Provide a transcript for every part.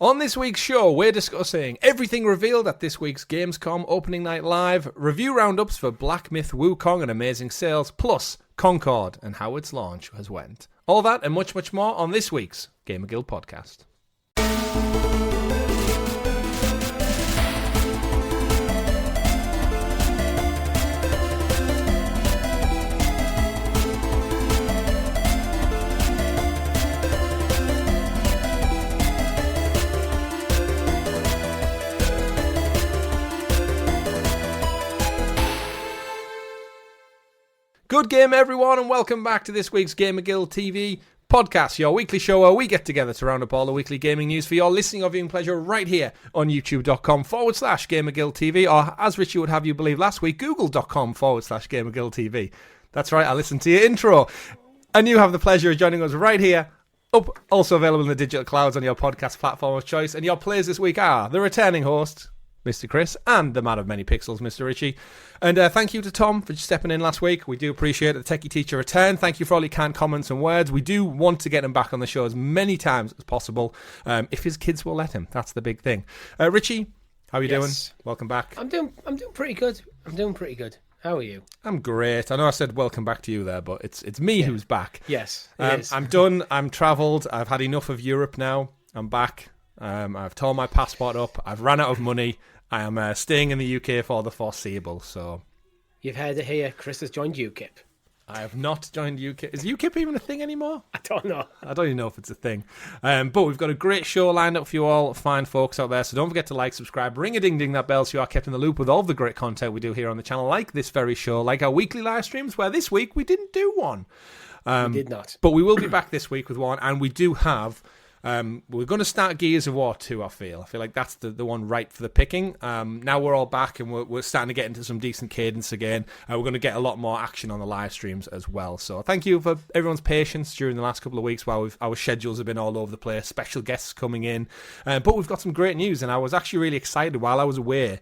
On this week's show, we're discussing everything revealed at this week's Gamescom Opening Night Live, review roundups for Black Myth WuKong and amazing sales, plus Concord and how its launch has went. All that and much, much more on this week's GamerGuild Podcast. Good game, everyone, and welcome back to this week's GamerGuildTV podcast, your weekly show where we get together to round up all the weekly gaming news for your listening or viewing pleasure right here on youtube.com/GamerGuildTV, or as Richie would have you believe last week, google.com/GamerGuildTV. That's right, I listened to your intro. And you have the pleasure of joining us right here, up, also available in the digital clouds on your podcast platform of choice. And your players this week are the returning host, Mr. Chris, and the man of many pixels, Mr. Richie. And thank you to Tom for stepping in last week. We do appreciate it. The Techie Teacher return. Thank you for all your kind comments and words. We do want to get him back on the show as many times as possible, if his kids will let him. That's the big thing. Richie, how are you doing? Welcome back. I'm doing pretty good. How are you? I'm great. I know I said welcome back to you there, but it's me who's back. Yes, it is. I'm done. I'm travelled. I've had enough of Europe now. I'm back. I've torn my passport up. I've ran out of money. I am staying in the UK for the foreseeable, so... You've heard it here. Chris has joined UKIP. I have not joined UKIP. Is UKIP even a thing anymore? I don't know. I don't even know if it's a thing. But we've got a great show lined up for you all, fine folks out there, so don't forget to like, subscribe, ring-a-ding-ding that bell so you are kept in the loop with all the great content we do here on the channel, like this very show, like our weekly live streams, where this week we didn't do one. We did not. But we will be back this week with one, and we do have... we're going to start Gears of War 2, I feel like that's the one right for the picking. Now we're all back and we're starting to get into some decent cadence again. We're going to get a lot more action on the live streams as well. So thank you for everyone's patience during the last couple of weeks while our schedules have been all over the place, special guests coming in. But we've got some great news, and I was actually really excited while I was away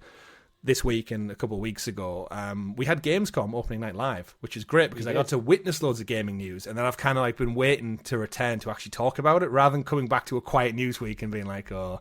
this week and a couple of weeks ago. We had Gamescom Opening Night Live, which is great because I got to witness loads of gaming news, and then I've kind of like been waiting to return to actually talk about it rather than coming back to a quiet news week and being like, oh,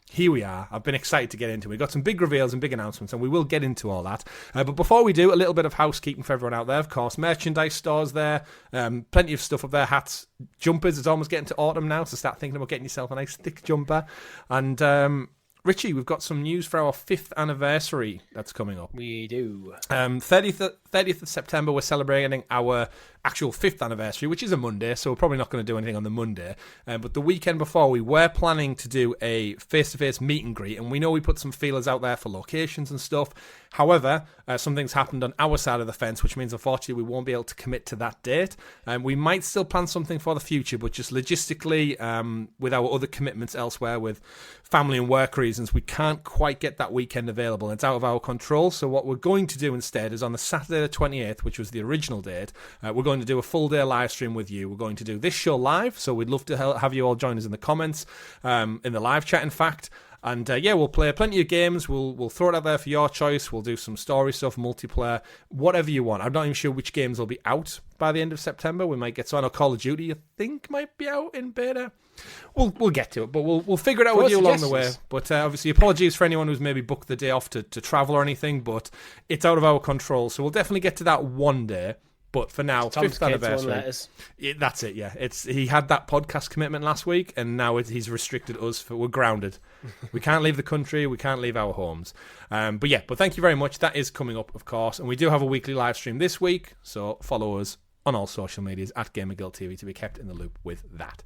here we are. I've been excited to get into it. We've got some big reveals and big announcements, and we will get into all that. But before we do, a little bit of housekeeping for everyone out there, of course. Merchandise stores there, plenty of stuff up there, hats, jumpers. It's almost getting to autumn now, so start thinking about getting yourself a nice thick jumper. And Richie, we've got some news for our 5th anniversary that's coming up. We do. 30th of September, we're celebrating our actual 5th anniversary, which is a Monday, so we're probably not going to do anything on the Monday. But the weekend before, we were planning to do a face-to-face meet and greet, and we know we put some feelers out there for locations and stuff. However, something's happened on our side of the fence, which means, unfortunately, we won't be able to commit to that date. We might still plan something for the future, but just logistically, with our other commitments elsewhere, with family and work reasons, we can't quite get that weekend available. It's out of our control, so what we're going to do instead is on the Saturday the 28th, which was the original date, we're going to do a full day live stream with you. We're going to do this show live, so we'd love to have you all join us in the comments, in the live chat, in fact. And we'll play plenty of games. We'll throw it out there for your choice. We'll do some story stuff, multiplayer, whatever you want. I'm not even sure which games will be out by the end of September. We might get on. Call of Duty, I think, might be out in beta. We'll get to it, but we'll figure it out with you along the way. But obviously, apologies for anyone who's maybe booked the day off to travel or anything, but it's out of our control. So we'll definitely get to that one day. But for now, 5th anniversary. That's it, yeah. He had that podcast commitment last week, and now he's restricted us. We're grounded. We can't leave the country. We can't leave our homes. But thank you very much. That is coming up, of course. And we do have a weekly live stream this week, so follow us on all social medias at GamerGuildTV to be kept in the loop with that.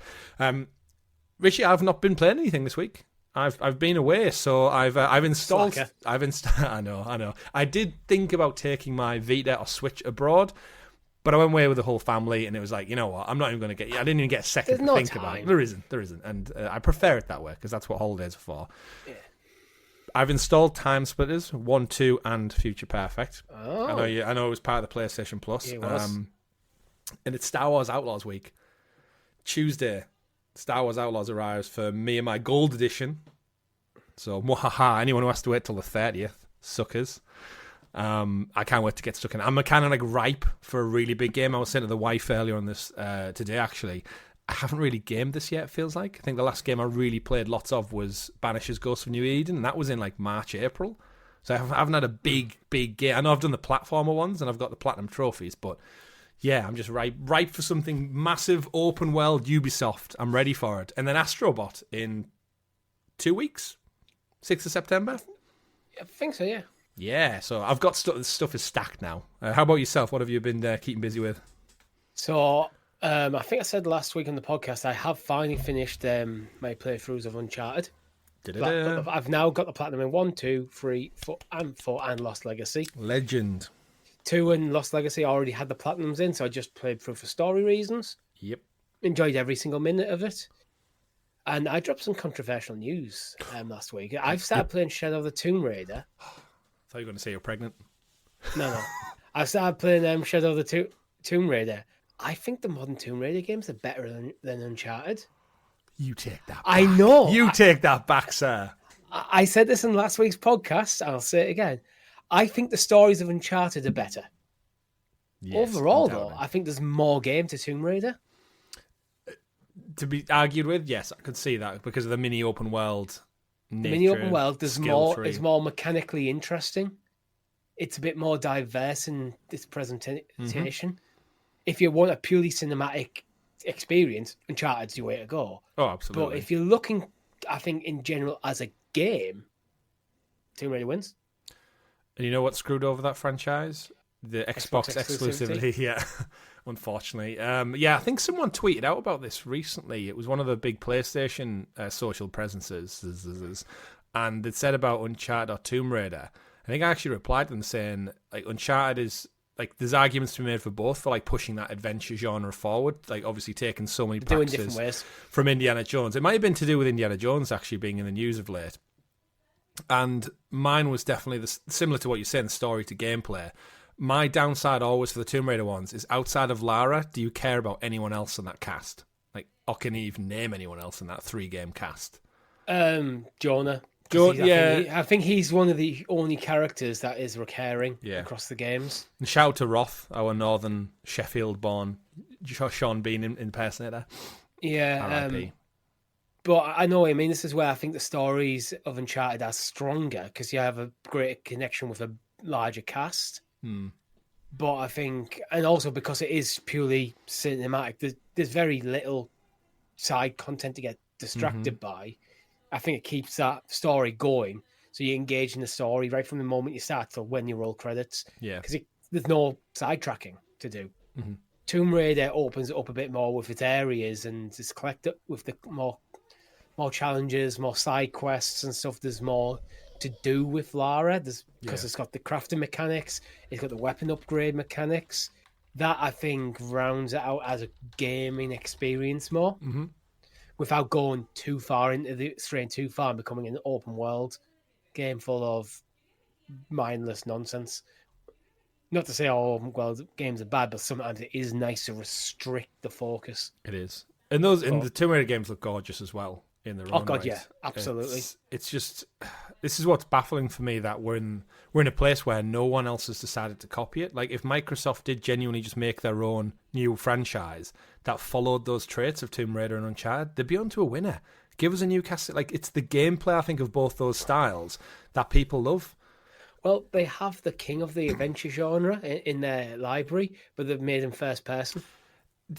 Richie, I've not been playing anything this week. I've been away, so I've installed. I know. I did think about taking my Vita or Switch abroad, but I went away with the whole family, and it was like, you know what? I'm not even going to get. I didn't even get a second to think about it. There isn't, and I prefer it that way because that's what holidays are for. Yeah. I've installed Time Splitters 1, 2, and Future Perfect. Oh. I know it was part of the PlayStation Plus. It was. And it's Star Wars Outlaws week. Tuesday, Star Wars Outlaws arrives for me and my Gold Edition. So, anyone who has to wait till the 30th, suckers. I can't wait to get stuck in. I'm kind of like ripe for a really big game. I was saying to the wife earlier on this today, actually. I haven't really gamed this yet, it feels like. I think the last game I really played lots of was Banisher's Ghost of New Eden, and that was in like March, April. So I haven't had a big game. I know I've done the platformer ones and I've got the platinum trophies, but yeah, I'm just ripe for something massive, open world, Ubisoft. I'm ready for it. And then Astrobot in 2 weeks, 6th of September. I think so, yeah. Yeah, so I've got stuff is stacked now. How about yourself? What have you been keeping busy with? So I think I said last week on the podcast, I have finally finished my playthroughs of Uncharted. I've now got the platinum in 1, 2, 3, 4, and Lost Legacy. Legend. 2 and Lost Legacy I already had the platinums in, so I just played through for story reasons. Yep. Enjoyed every single minute of it. And I dropped some controversial news last week. I've started playing Shadow of the Tomb Raider. I thought you were going to say you're pregnant. No. I've started playing Shadow of the Tomb Raider. I think the modern Tomb Raider games are better than Uncharted. You take that back. I know. You take that back, sir. I said this in last week's podcast, and I'll say it again. I think the stories of Uncharted are better. Yes, overall, though, I think there's more game to Tomb Raider. To be argued with, yes, I could see that because of the mini open world. The mini open world, there's more. It's more mechanically interesting. It's a bit more diverse in its presentation. Mm-hmm. If you want a purely cinematic experience, Uncharted's your way to go. Oh, absolutely. But if you're looking, I think in general as a game, Tomb Raider wins. And you know what screwed over that franchise? The Xbox exclusivity. Yeah, unfortunately. I think someone tweeted out about this recently. It was one of the big PlayStation social presences, and it said about Uncharted or Tomb Raider. I think I actually replied to them saying like Uncharted is like there's arguments to be made for both for like pushing that adventure genre forward. Like obviously taking so many practices from Indiana Jones. It might have been to do with Indiana Jones actually being in the news of late. And mine was definitely similar to what you're saying, story to gameplay. My downside always for the Tomb Raider ones is outside of Lara, do you care about anyone else in that cast? Like, or can you even name anyone else in that 3-game cast? Jonah. I think he's one of the only characters that is recurring across the games. And shout out to Roth, our northern Sheffield-born Sean Bean impersonator. Yeah. But I know what I mean. This is where I think the stories of Uncharted are stronger because you have a greater connection with a larger cast. But I think, and also because it is purely cinematic, there's very little side content to get distracted by. I think it keeps that story going, so you engage in the story right from the moment you start till when you roll credits. Yeah, because there's no sidetracking to do. Mm-hmm. Tomb Raider opens it up a bit more with its areas and it's collected with the more challenges, more side quests and stuff. There's more to do with Lara. Because it's got the crafting mechanics, it's got the weapon upgrade mechanics. That I think rounds it out as a gaming experience more. Mm-hmm. Without going too far straying too far and becoming an open world game full of mindless nonsense. Not to say all open world games are bad, but sometimes it is nice to restrict the focus. It is. And the Tomb Raider games look gorgeous as well in their own right. Oh god, yeah, absolutely. It's just this is what's baffling for me, that we're in a place where no one else has decided to copy it. Like if Microsoft did genuinely just make their own new franchise that followed those traits of Tomb Raider and Uncharted, they'd be onto a winner. Give us a new cast. Like it's the gameplay, I think, of both those styles that people love. Well, they have the king of the adventure genre in their library, but they've made him first person.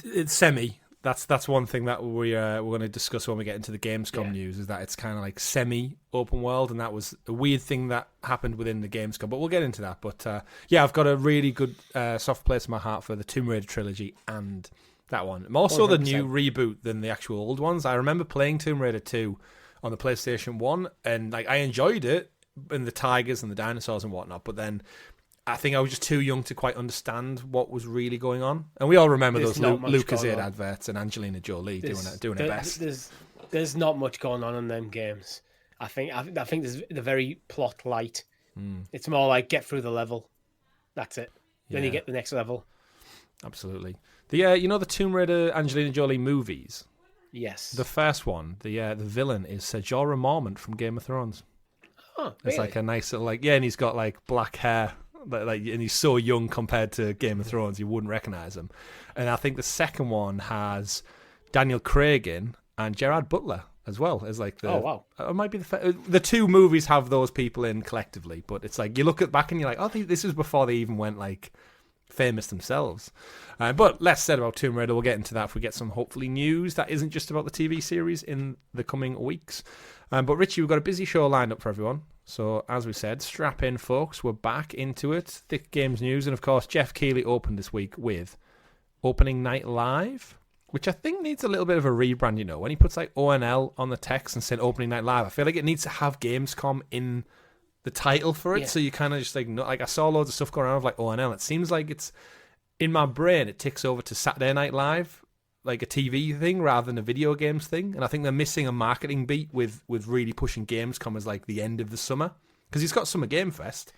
It's semi. That's one thing that we're going to discuss when we get into the Gamescom news, is that it's kind of like semi-open world, and that was a weird thing that happened within the Gamescom, but we'll get into that. But I've got a really good soft place in my heart for the Tomb Raider trilogy and that one. More so the new reboot than the actual old ones. I remember playing Tomb Raider 2 on the PlayStation 1, and like I enjoyed it, and the tigers and the dinosaurs and whatnot, but then I think I was just too young to quite understand what was really going on. And we all remember those Lucasade adverts and Angelina Jolie doing her best. There's not much going on in them games. I think they're very plot light. It's more like get through the level. That's it. Then you get the next level. Absolutely. The Tomb Raider Angelina Jolie movies. Yes. The first one, the villain is Ser Jorah Mormont from Game of Thrones. Oh, really? It's like a nice little and he's got like black hair. And he's so young compared to Game of Thrones, you wouldn't recognize him. And I think the second one has Daniel Craig in, and Gerard Butler as well as like the. Oh wow! It might be the two movies have those people in collectively, but it's like you look back and you're like, oh, this is before they even went like famous themselves. But less said about Tomb Raider. We'll get into that if we get some hopefully news that isn't just about the TV series in the coming weeks. But Richie, we've got a busy show lined up for everyone. So as we said, strap in, folks. We're back into it. Thick games news, and of course, Jeff Keighley opened this week with Opening Night Live, which I think needs a little bit of a rebrand. You know, when he puts like ONL on the text and said Opening Night Live, I feel like it needs to have Gamescom in the title for it. Yeah. So you kind of just like, no, like I saw loads of stuff going around with like ONL. It seems like it's in my brain. It ticks over to Saturday Night Live, like a TV thing rather than a video games thing. And I think they're missing a marketing beat with really pushing Gamescom as like the end of the summer, because he's got Summer Game Fest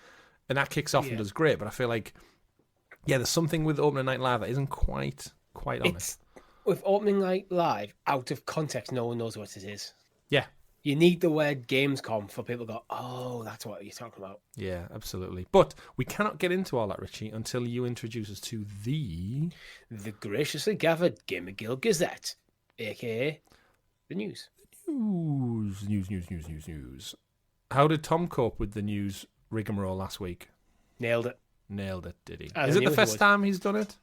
and that kicks off and does great. But I feel like, there's something with Opening Night Live that isn't quite honest. With Opening Night Live, out of context, no one knows what it is. Yeah. You need the word Gamescom for people to go, oh, that's what you're talking about. Yeah, absolutely. But we cannot get into all that, Richie, until you introduce us to the graciously gathered GamerGuild Gazette, a.k.a. the news. News. How did Tom cope with the news rigmarole last week? Nailed it, did he? Is it the first time he's done it?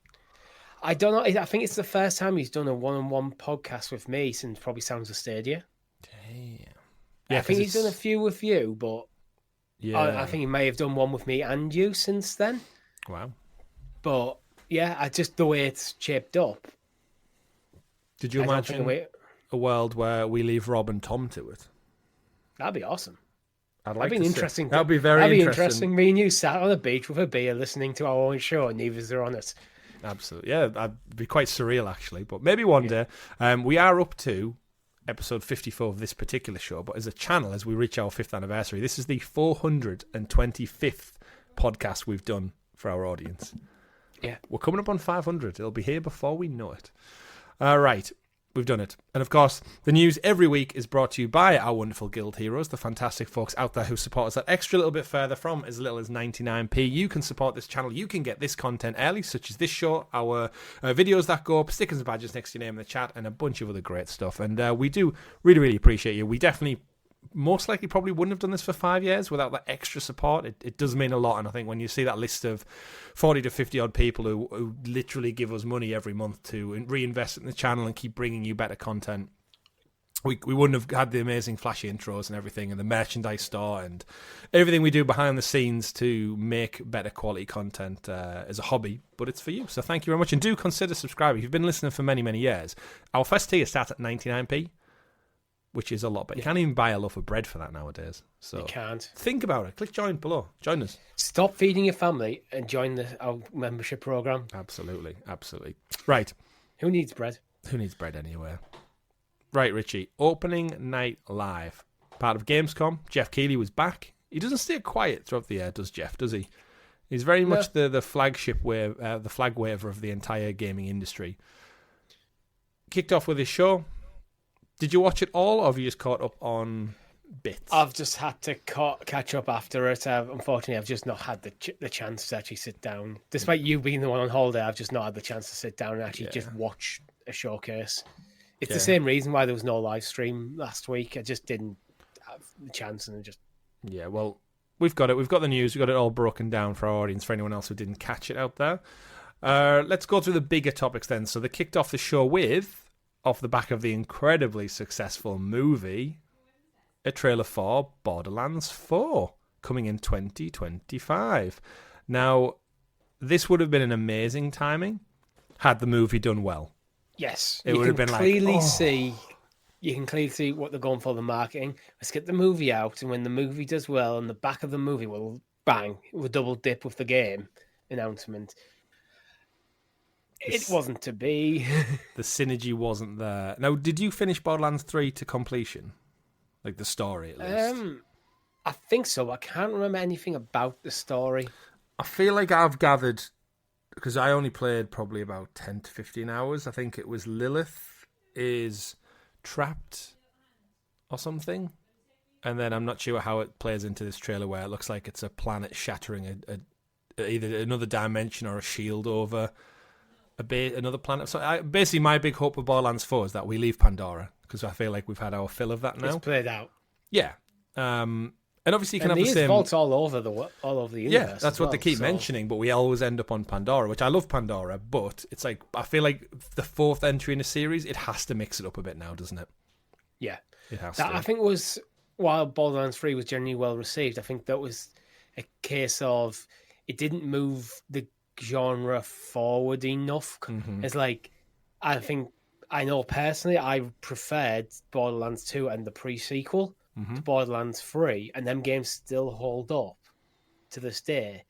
I don't know. I think it's the first time he's done a one-on-one podcast with me since probably Sounds of Stadia. Damn. Yeah, I think he's done a few with you, but yeah, I think he may have done one with me and you since then. Wow. But yeah, the way it's shaped up. Did you imagine a world where we leave Rob and Tom to it? That'd be awesome. That'd be interesting. That'd be very interesting. Me and you sat on a beach with a beer listening to our own show, and neither are on it. Absolutely. Yeah, that'd be quite surreal, actually. But maybe one day. We are up to episode 54 of this particular show, but as a channel, as we reach our 5th anniversary, this is the 425th podcast we've done for our audience. Yeah. We're coming up on 500. It'll be here before we know it. All right. We've done it. And of course, the news every week is brought to you by our wonderful guild heroes, the fantastic folks out there who support us that extra little bit further from as little as 99p. You can support this channel. You can get this content early, such as this show, our videos that go up, stickers and badges next to your name in the chat, and a bunch of other great stuff. And we do really, really appreciate you. We definitely most likely probably wouldn't have done this for 5 years without that extra support. It does mean a lot, and I think when you see that list of 40 to 50 odd people who literally give us money every month to reinvest in the channel and keep bringing you better content, we wouldn't have had the amazing flashy intros and everything, and the merchandise store and everything we do behind the scenes to make better quality content as a hobby. But it's for you, so thank you very much, and do consider subscribing. If you've been listening for many years, our first tier starts at 99p, which is a lot, but you can't even buy a loaf of bread for that nowadays. So you can't. Think about it. Click join below. Join us. Stop feeding your family and join our membership program. Absolutely. Right. Who needs bread? Who needs bread anywhere? Right, Richie. Opening Night Live. Part of Gamescom. Jeff Keighley was back. He doesn't stay quiet throughout the year, does Jeff, does he? He's very much the flagship wave, the flag waver of the entire gaming industry. Kicked off with his show. Did you watch it all, or have you just caught up on bits? I've just had to catch up after it. Unfortunately, I've just not had the chance to actually sit down. Despite you being the one on holiday, I've just not had the chance to sit down and actually just watch a showcase. It's the same reason why there was no live stream last week. I just didn't have the chance, and just... Yeah, well, we've got it. We've got the news. We've got it all broken down for our audience, for anyone else who didn't catch it out there. Let's go through the bigger topics then. So they kicked off the show with... off the back of the incredibly successful movie, a trailer for Borderlands 4 coming in 2025. Now, this would have been an amazing timing had the movie done well. Yes, it would have been you can clearly see what they're going for, the marketing. Let's get the movie out, and when the movie does well, and the back of the movie will bang, we'll double dip with the game announcement. It wasn't to be. The synergy wasn't there. Now, did you finish Borderlands 3 to completion? Like the story, at least? I think so. I can't remember anything about the story. I feel like I've gathered, because I only played probably about 10 to 15 hours. I think it was Lilith is trapped or something. And then I'm not sure how it plays into this trailer where it looks like it's a planet shattering either another dimension or a shield over another planet. So basically, my big hope with Borderlands 4 is that we leave Pandora, because I feel like we've had our fill of that now. It's played out. Yeah. And obviously you can have the same vaults all over the universe. Yeah, that's what they keep mentioning, but we always end up on Pandora, which I love Pandora, but it's like I feel like the fourth entry in a series, it has to mix it up a bit now, doesn't it? Yeah. It has that, to. I think was while Borderlands 3 was generally well received, I think that was a case of it didn't move the genre forward enough. Mm-hmm. It's like I know personally I preferred Borderlands 2 and the pre-sequel to Borderlands 3, and them games still hold up to this day.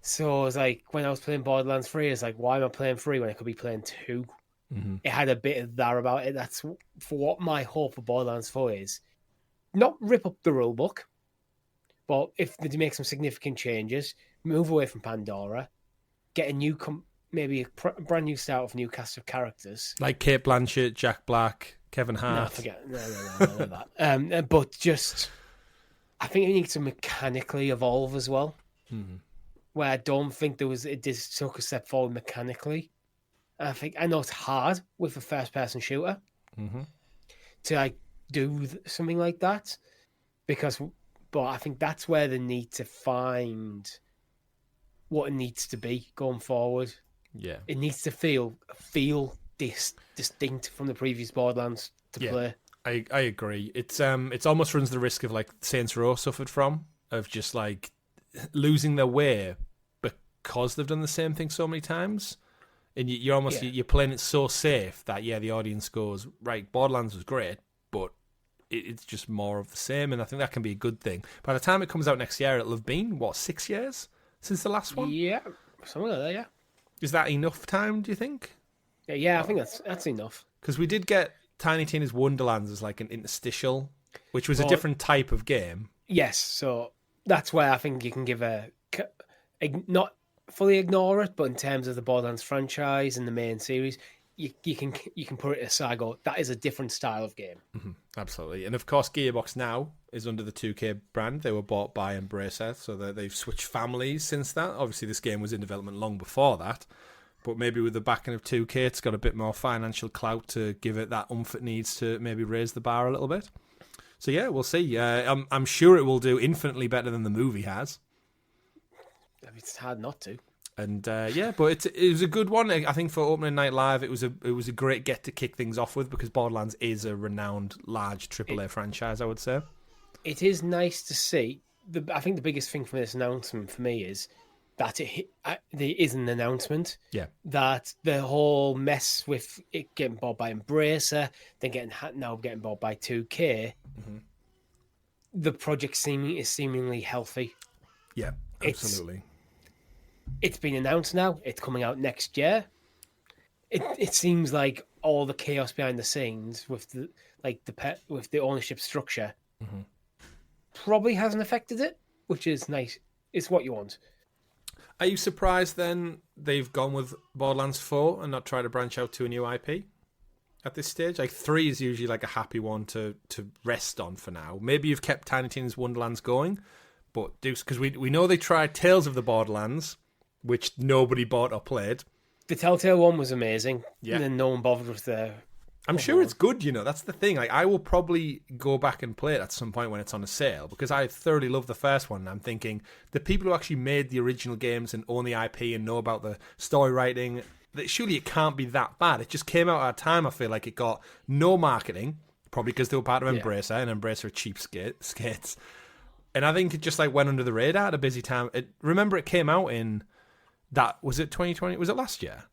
So it's like when I was playing Borderlands 3, it's like, why am I playing 3 when I could be playing 2? Mm-hmm. It had a bit of that about it. That's for what my hope for Borderlands 4 is. Not rip up the rulebook, but if they make some significant changes, move away from Pandora, get a new, maybe a brand new start of a new cast of characters. Like Kate Blanchett, Jack Black, Kevin Hart. No, forget. No, none of that. But just, I think it needs to mechanically evolve as well. Mm-hmm. Where I don't think it just took a step forward mechanically. I know it's hard with a first-person shooter to like do something like that, but I think that's where they need to find what it needs to be going forward. Yeah, it needs to feel distinct from the previous Borderlands to play. I agree. It's almost runs the risk of like Saints Row suffered from, of just like losing their way because they've done the same thing so many times. And you're almost you're playing it so safe that the audience goes, right, Borderlands was great, but it's just more of the same, and I think that can be a good thing. By the time it comes out next year, it'll have been 6 years since the last one. Yeah, something like that. Yeah, is that enough time? Do you think? Yeah, I think that's enough. Because we did get Tiny Tina's Wonderlands as like an interstitial, which was a different type of game. Yes, so that's where I think you can give not fully ignore it, but in terms of the Borderlands franchise and the main series, you can put it aside. Go, that is a different style of game. Mm-hmm. Absolutely, and of course, Gearbox now is under the 2K brand. They were bought by Embracer, so they've switched families since that. Obviously, this game was in development long before that, but maybe with the backing of 2K, it's got a bit more financial clout to give it that oomph it needs to maybe raise the bar a little bit. So yeah, we'll see. I'm sure it will do infinitely better than the movie has. It's hard not to. And but it was a good one. I think for opening night live, it was a great get to kick things off with, because Borderlands is a renowned large AAA franchise, I would say. It is nice to see. I think the biggest thing from this announcement for me is that there is an announcement. Yeah. That the whole mess with it getting bought by Embracer, then now getting bought by 2K, the project is seemingly healthy. Yeah, absolutely. It's been announced now. It's coming out next year. It seems like all the chaos behind the scenes with the ownership structure probably hasn't affected it, which is nice. It's what you want. Are you surprised then they've gone with Borderlands 4 and not tried to branch out to a new IP at this stage? Like 3 is usually like a happy one to rest on for now. Maybe you've kept Tiny Tina's Wonderlands going, but because we know they tried Tales of the Borderlands, which nobody bought or played. The Telltale one was amazing. Yeah. And then no one bothered with the... I'm sure it's good, that's the thing. Like, I will probably go back and play it at some point when it's on a sale, because I thoroughly love the first one. And I'm thinking, the people who actually made the original games and own the IP and know about the story writing, that surely it can't be that bad. It just came out at a time, I feel like it got no marketing, probably because they were part of Embracer, and Embracer are cheap skates. And I think it just went under the radar at a busy time. Remember, it came out in... was it 2020? Was it last year?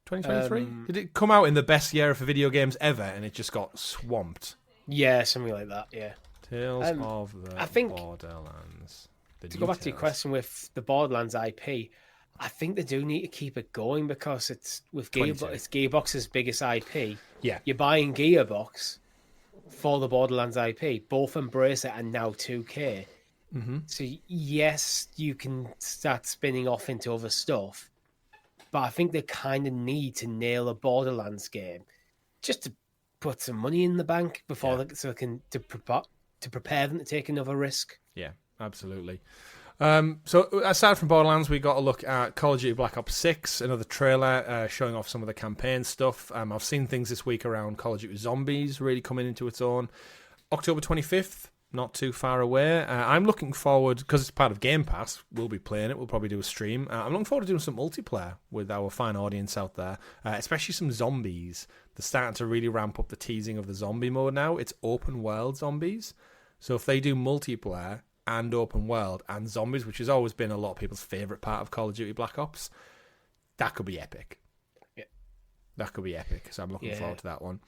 2023? Did it come out in the best year for video games ever, and it just got swamped? Yeah, something like that, yeah. Tales of the Borderlands. To go back to your question with the Borderlands IP, I think they do need to keep it going, because it's Gearbox's biggest IP. Yeah. You're buying Gearbox for the Borderlands IP, both Embracer and now 2K. Mm-hmm. So yes, you can start spinning off into other stuff, but I think they kind of need to nail a Borderlands game just to put some money in the bank before to prepare them to take another risk. Yeah, absolutely. So aside from Borderlands, we got a look at Call of Duty Black Ops 6, another trailer showing off some of the campaign stuff. I've seen things this week around Call of Duty Zombies really coming into its own. October 25th, not too far away. I'm looking forward, because it's part of Game Pass, we'll be playing it, we'll probably do a stream. I'm looking forward to doing some multiplayer with our fine audience out there, especially some zombies. They're starting to really ramp up the teasing of the zombie mode now. It's open world zombies. So if they do multiplayer and open world and zombies, which has always been a lot of people's favourite part of Call of Duty Black Ops, that could be epic. Yeah. That could be epic, so I'm looking forward to that one.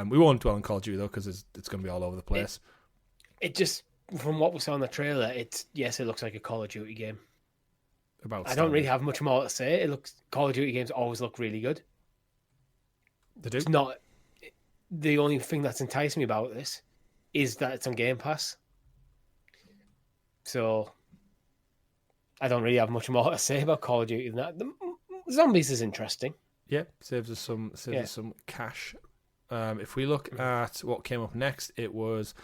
We won't dwell on Call of Duty, though, because it's going to be all over the place. It just, from what we saw in the trailer, it looks like a Call of Duty game. I don't really have much more to say. Call of Duty games always look really good. They do? It's not... The only thing that's enticed me about this is that it's on Game Pass. So, I don't really have much more to say about Call of Duty than that. The zombies is interesting. Yeah, saves us some cash. If we look at what came up next, it was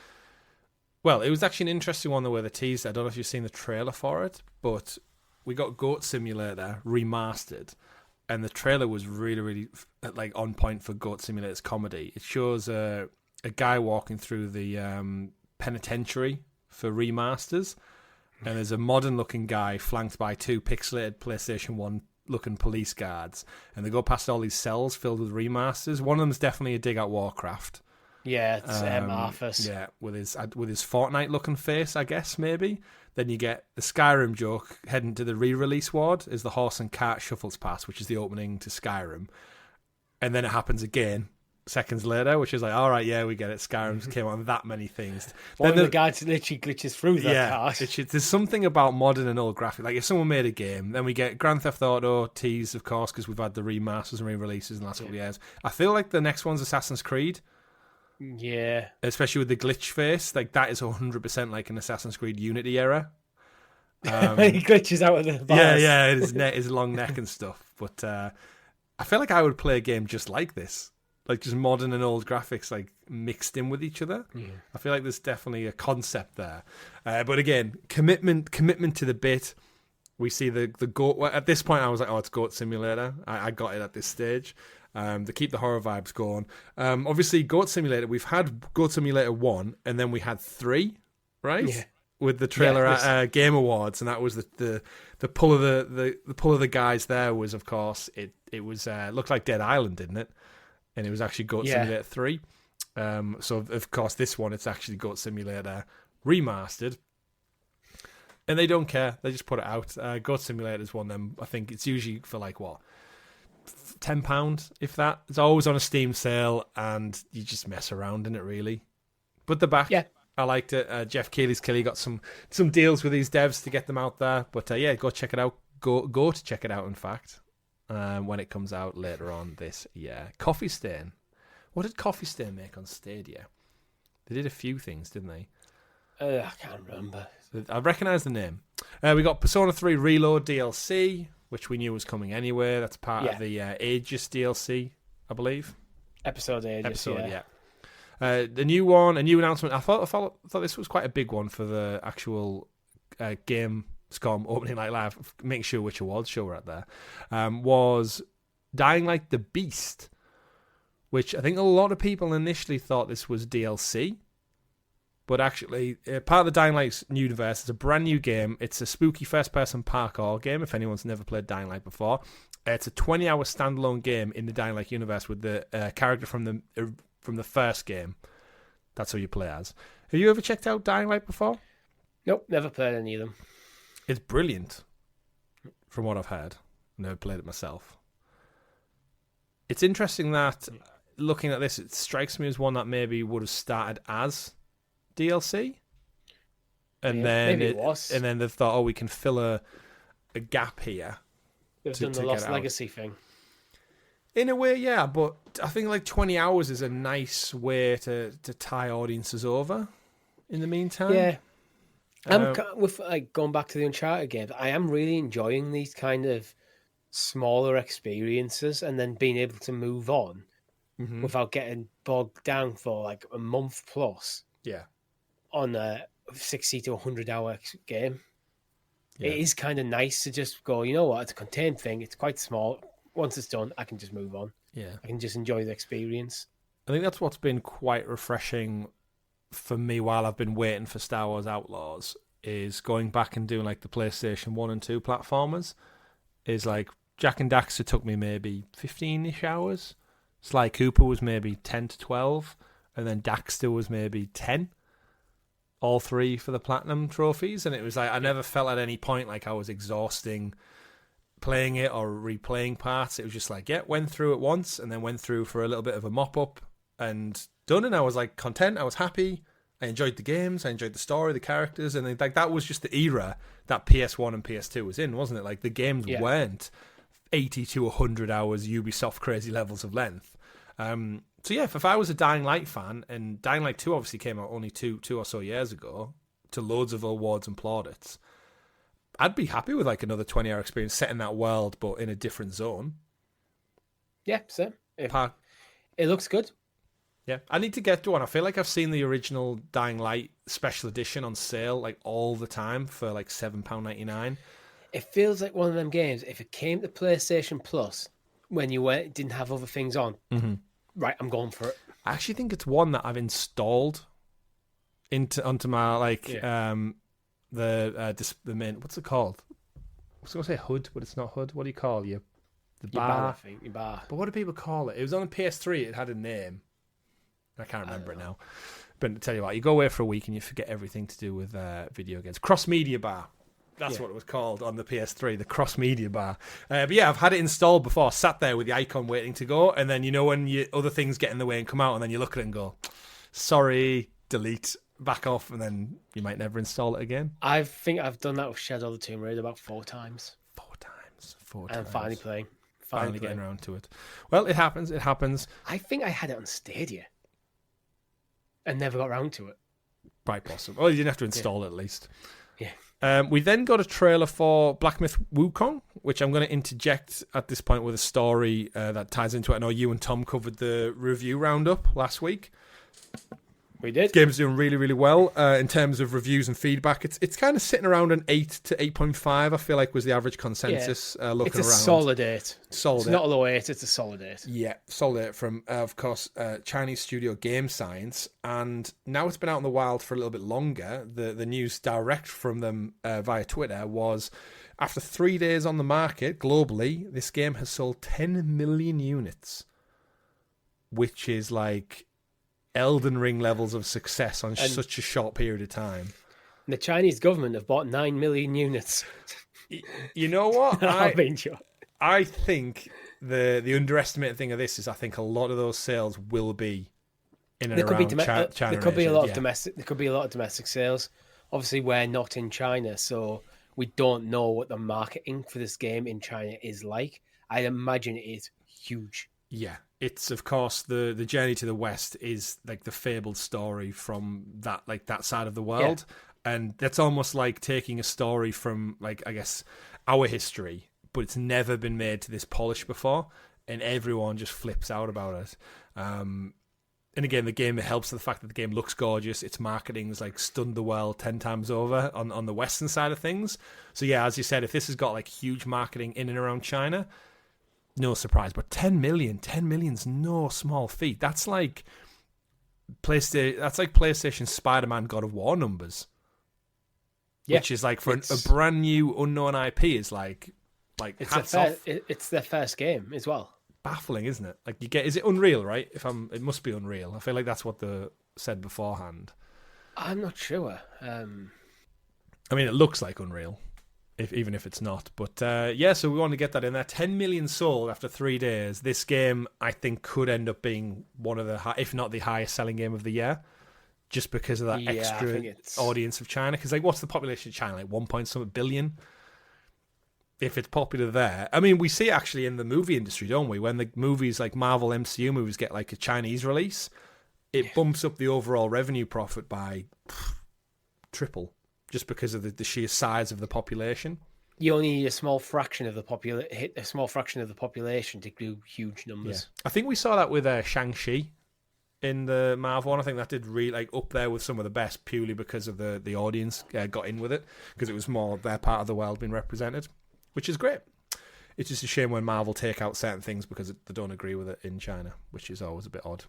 actually an interesting one the way they teased. I don't know if you've seen the trailer for it, but we got Goat Simulator remastered, and the trailer was really, really like on point for Goat Simulator's comedy. It shows a guy walking through the penitentiary for remasters, and there's a modern-looking guy flanked by two pixelated PlayStation 1 looking police guards, and they go past all these cells filled with remasters. One of them's definitely a dig at Warcraft. Yeah, it's Arthas. Yeah, with his Fortnite looking face, I guess, maybe. Then you get the Skyrim joke heading to the re-release ward as the horse and cart shuffles past, which is the opening to Skyrim. And then it happens again seconds later, which is like, all right, yeah, we get it. Skyrim's came on that many things. One of the guys literally glitches through that cart. There's something about modern and old graphics. Like if someone made a game, then we get Grand Theft Auto tease, of course, because we've had the remasters and re-releases in the last couple of years. I feel like the next one's Assassin's Creed. Yeah. Especially with the glitch face. Like that is 100% like an Assassin's Creed Unity era. He glitches out of the bars. Yeah, his long neck and stuff. But I feel like I would play a game just like this. Like just modern and old graphics like mixed in with each other. Yeah. I feel like there's definitely a concept there. But again, commitment to the bit. We see the goat. At this point, I was like, oh, it's Goat Simulator. I got it at this stage. They keep the horror vibes going. Obviously, Goat Simulator, we've had Goat Simulator 1, and then we had 3, right? Yeah. With the trailer at Game Awards, and that was the pull of the pull of the guys there was, of course, it was looked like Dead Island, didn't it? And it was actually Goat Simulator 3. So, of course, this one, it's actually Goat Simulator remastered. And they don't care. They just put it out. Goat Simulator is one of them. I think it's usually for like, what, £10, if that. It's always on a Steam sale, and you just mess around in it, really. But they're back. Yeah. I liked it. Jeff Keighley's clearly got some deals with these devs to get them out there. But yeah, go check it out. Go to check it out, in fact. When it comes out later on this year. Coffee Stain. What did Coffee Stain make on Stadia? They did a few things, didn't they? I can't remember. I recognise the name. We got Persona 3 Reload DLC, which we knew was coming anyway. That's part of the Aegis DLC, I believe. Episode Aegis, yeah. The new one, a new announcement. I thought this was quite a big one for the actual Gamescom opening night live, making sure which awards show we're at there, was Dying Light the Beast, which I think a lot of people initially thought this was DLC, but actually part of the Dying Light universe. It's a brand new game. It's a spooky first-person parkour game, if anyone's never played Dying Light before. It's a 20-hour standalone game in the Dying Light universe with the character from the first game. That's who you play as. Have you ever checked out Dying Light before? Nope, never played any of them. It's brilliant, from what I've heard. Never played it myself. It's interesting that, looking at this, it strikes me as one that maybe would have started as DLC, and then maybe it was. And then they've thought, oh, we can fill a gap here. They've done the Lost Legacy thing. In a way, yeah, but I think like 20 hours is a nice way to tie audiences over in the meantime. Yeah. With going back to the Uncharted games, I am really enjoying these kind of smaller experiences and then being able to move on without getting bogged down for like a month plus. Yeah. On a 60 to 100 hour game. It is kind of nice to just go, you know what, it's a contained thing. It's quite small. Once it's done, I can just move on. Yeah. I can just enjoy the experience. I think that's what's been quite refreshing for me while I've been waiting for Star Wars Outlaws, is going back and doing like the PlayStation 1 and 2 platformers. Is like Jak and Daxter took me maybe 15-ish hours. Sly Cooper was maybe 10 to 12. And then Daxter was maybe 10. All three for the Platinum trophies. And it was like, I never felt at any point like I was exhausting playing it or replaying parts. It was just like, yeah, went through it once and then went through for a little bit of a mop-up and done. And I was like content. I was happy. I enjoyed the games. I enjoyed the story, the characters. And like that was just the era that PS1 and PS2 was in, wasn't it? Like the games weren't 80 to 100 hours Ubisoft crazy levels of length. So yeah, if I was a Dying Light fan, and Dying Light 2 obviously came out only two or so years ago, to loads of awards and plaudits, I'd be happy with like another 20-hour experience set in that world, but in a different zone. Yeah, same. It looks good. Yeah, I need to get to one. I feel like I've seen the original Dying Light special edition on sale like all the time for like £7.99. It feels like one of them games, if it came to PlayStation Plus when you didn't have other things on, right, I'm going for it. I actually think it's one that I've installed onto my the main, what's it called? I was going to say HUD, but it's not HUD. What do you call the bar? Your bar. But what do people call it? It was on a PS3. It had a name. I can't remember it now. But to tell you what, you go away for a week and you forget everything to do with video games. Cross Media Bar. That's what it was called on the PS3, the Cross Media Bar. But yeah, I've had it installed before, sat there with the icon waiting to go, and then you know when other things get in the way and come out, and then you look at it and go, sorry, delete, back off, and then you might never install it again. I think I've done that with Shadow of the Tomb Raider about 4 times. 4 times. And finally playing. Finally getting around to it. Well, it happens. I think I had it on Stadia and never got around to it. Quite possible. Oh, you didn't have to install it at least. Yeah. We then got a trailer for Black Myth WuKong, which I'm going to interject at this point with a story that ties into it. I know you and Tom covered the review roundup last week. We did. Game's doing really, really well in terms of reviews and feedback. It's kind of sitting around an 8 to 8.5, I feel like was the average consensus looking around. It's a solid 8. Solid it's 8. Not a low 8, it's a solid 8. Yeah, solid 8 from, of course, Chinese studio Game Science. And now it's been out in the wild for a little bit longer. The news direct from them via Twitter was, after 3 days on the market globally, this game has sold 10 million units, which is like Elden Ring levels of success on such a short period of time. The Chinese government have bought 9 million units. You know what? I think the underestimated thing of this is I think a lot of those sales will be in and around China. There could be a lot of domestic. There could be a lot of domestic sales. Obviously, we're not in China, so we don't know what the marketing for this game in China is like. I imagine it is huge. Yeah, it's of course the journey to the West is like the fabled story from that side of the world, and that's almost like taking a story from like I guess our history, but it's never been made to this polish before, and everyone just flips out about it. And again, the game helps the fact that the game looks gorgeous. Its marketing is like stunned the world 10 times over on the Western side of things. So yeah, as you said, if this has got like huge marketing in and around China, no surprise. But 10 million's no small feat. That's like PlayStation Spider-Man God of War numbers. Yeah, which is like for a brand new unknown IP is like it's hats off. It's their first game as well. Baffling, isn't it? Like is it Unreal, right? It must be Unreal. I feel like that's what they said beforehand. I'm not sure. I mean, it looks like Unreal, even if it's not. But so we want to get that in there. 10 million sold after 3 days. This game, I think, could end up being one of the, if not the highest selling game of the year, just because of that extra audience of China. Because like, what's the population of China? Like 1 billion. If it's popular there, I mean, we see actually in the movie industry, don't we? When the movies like Marvel MCU movies get like a Chinese release, it bumps up the overall revenue profit by triple, just because of the sheer size of the population. You only need a small fraction of the population to do huge numbers. Yeah. I think we saw that with Shang-Chi. in the Marvel one. I think that did really like up there with some of the best purely because of the audience got in with it, because it was more their part of the world being represented, which is great. It's just a shame when Marvel take out certain things because they don't agree with it in China, which is always a bit odd.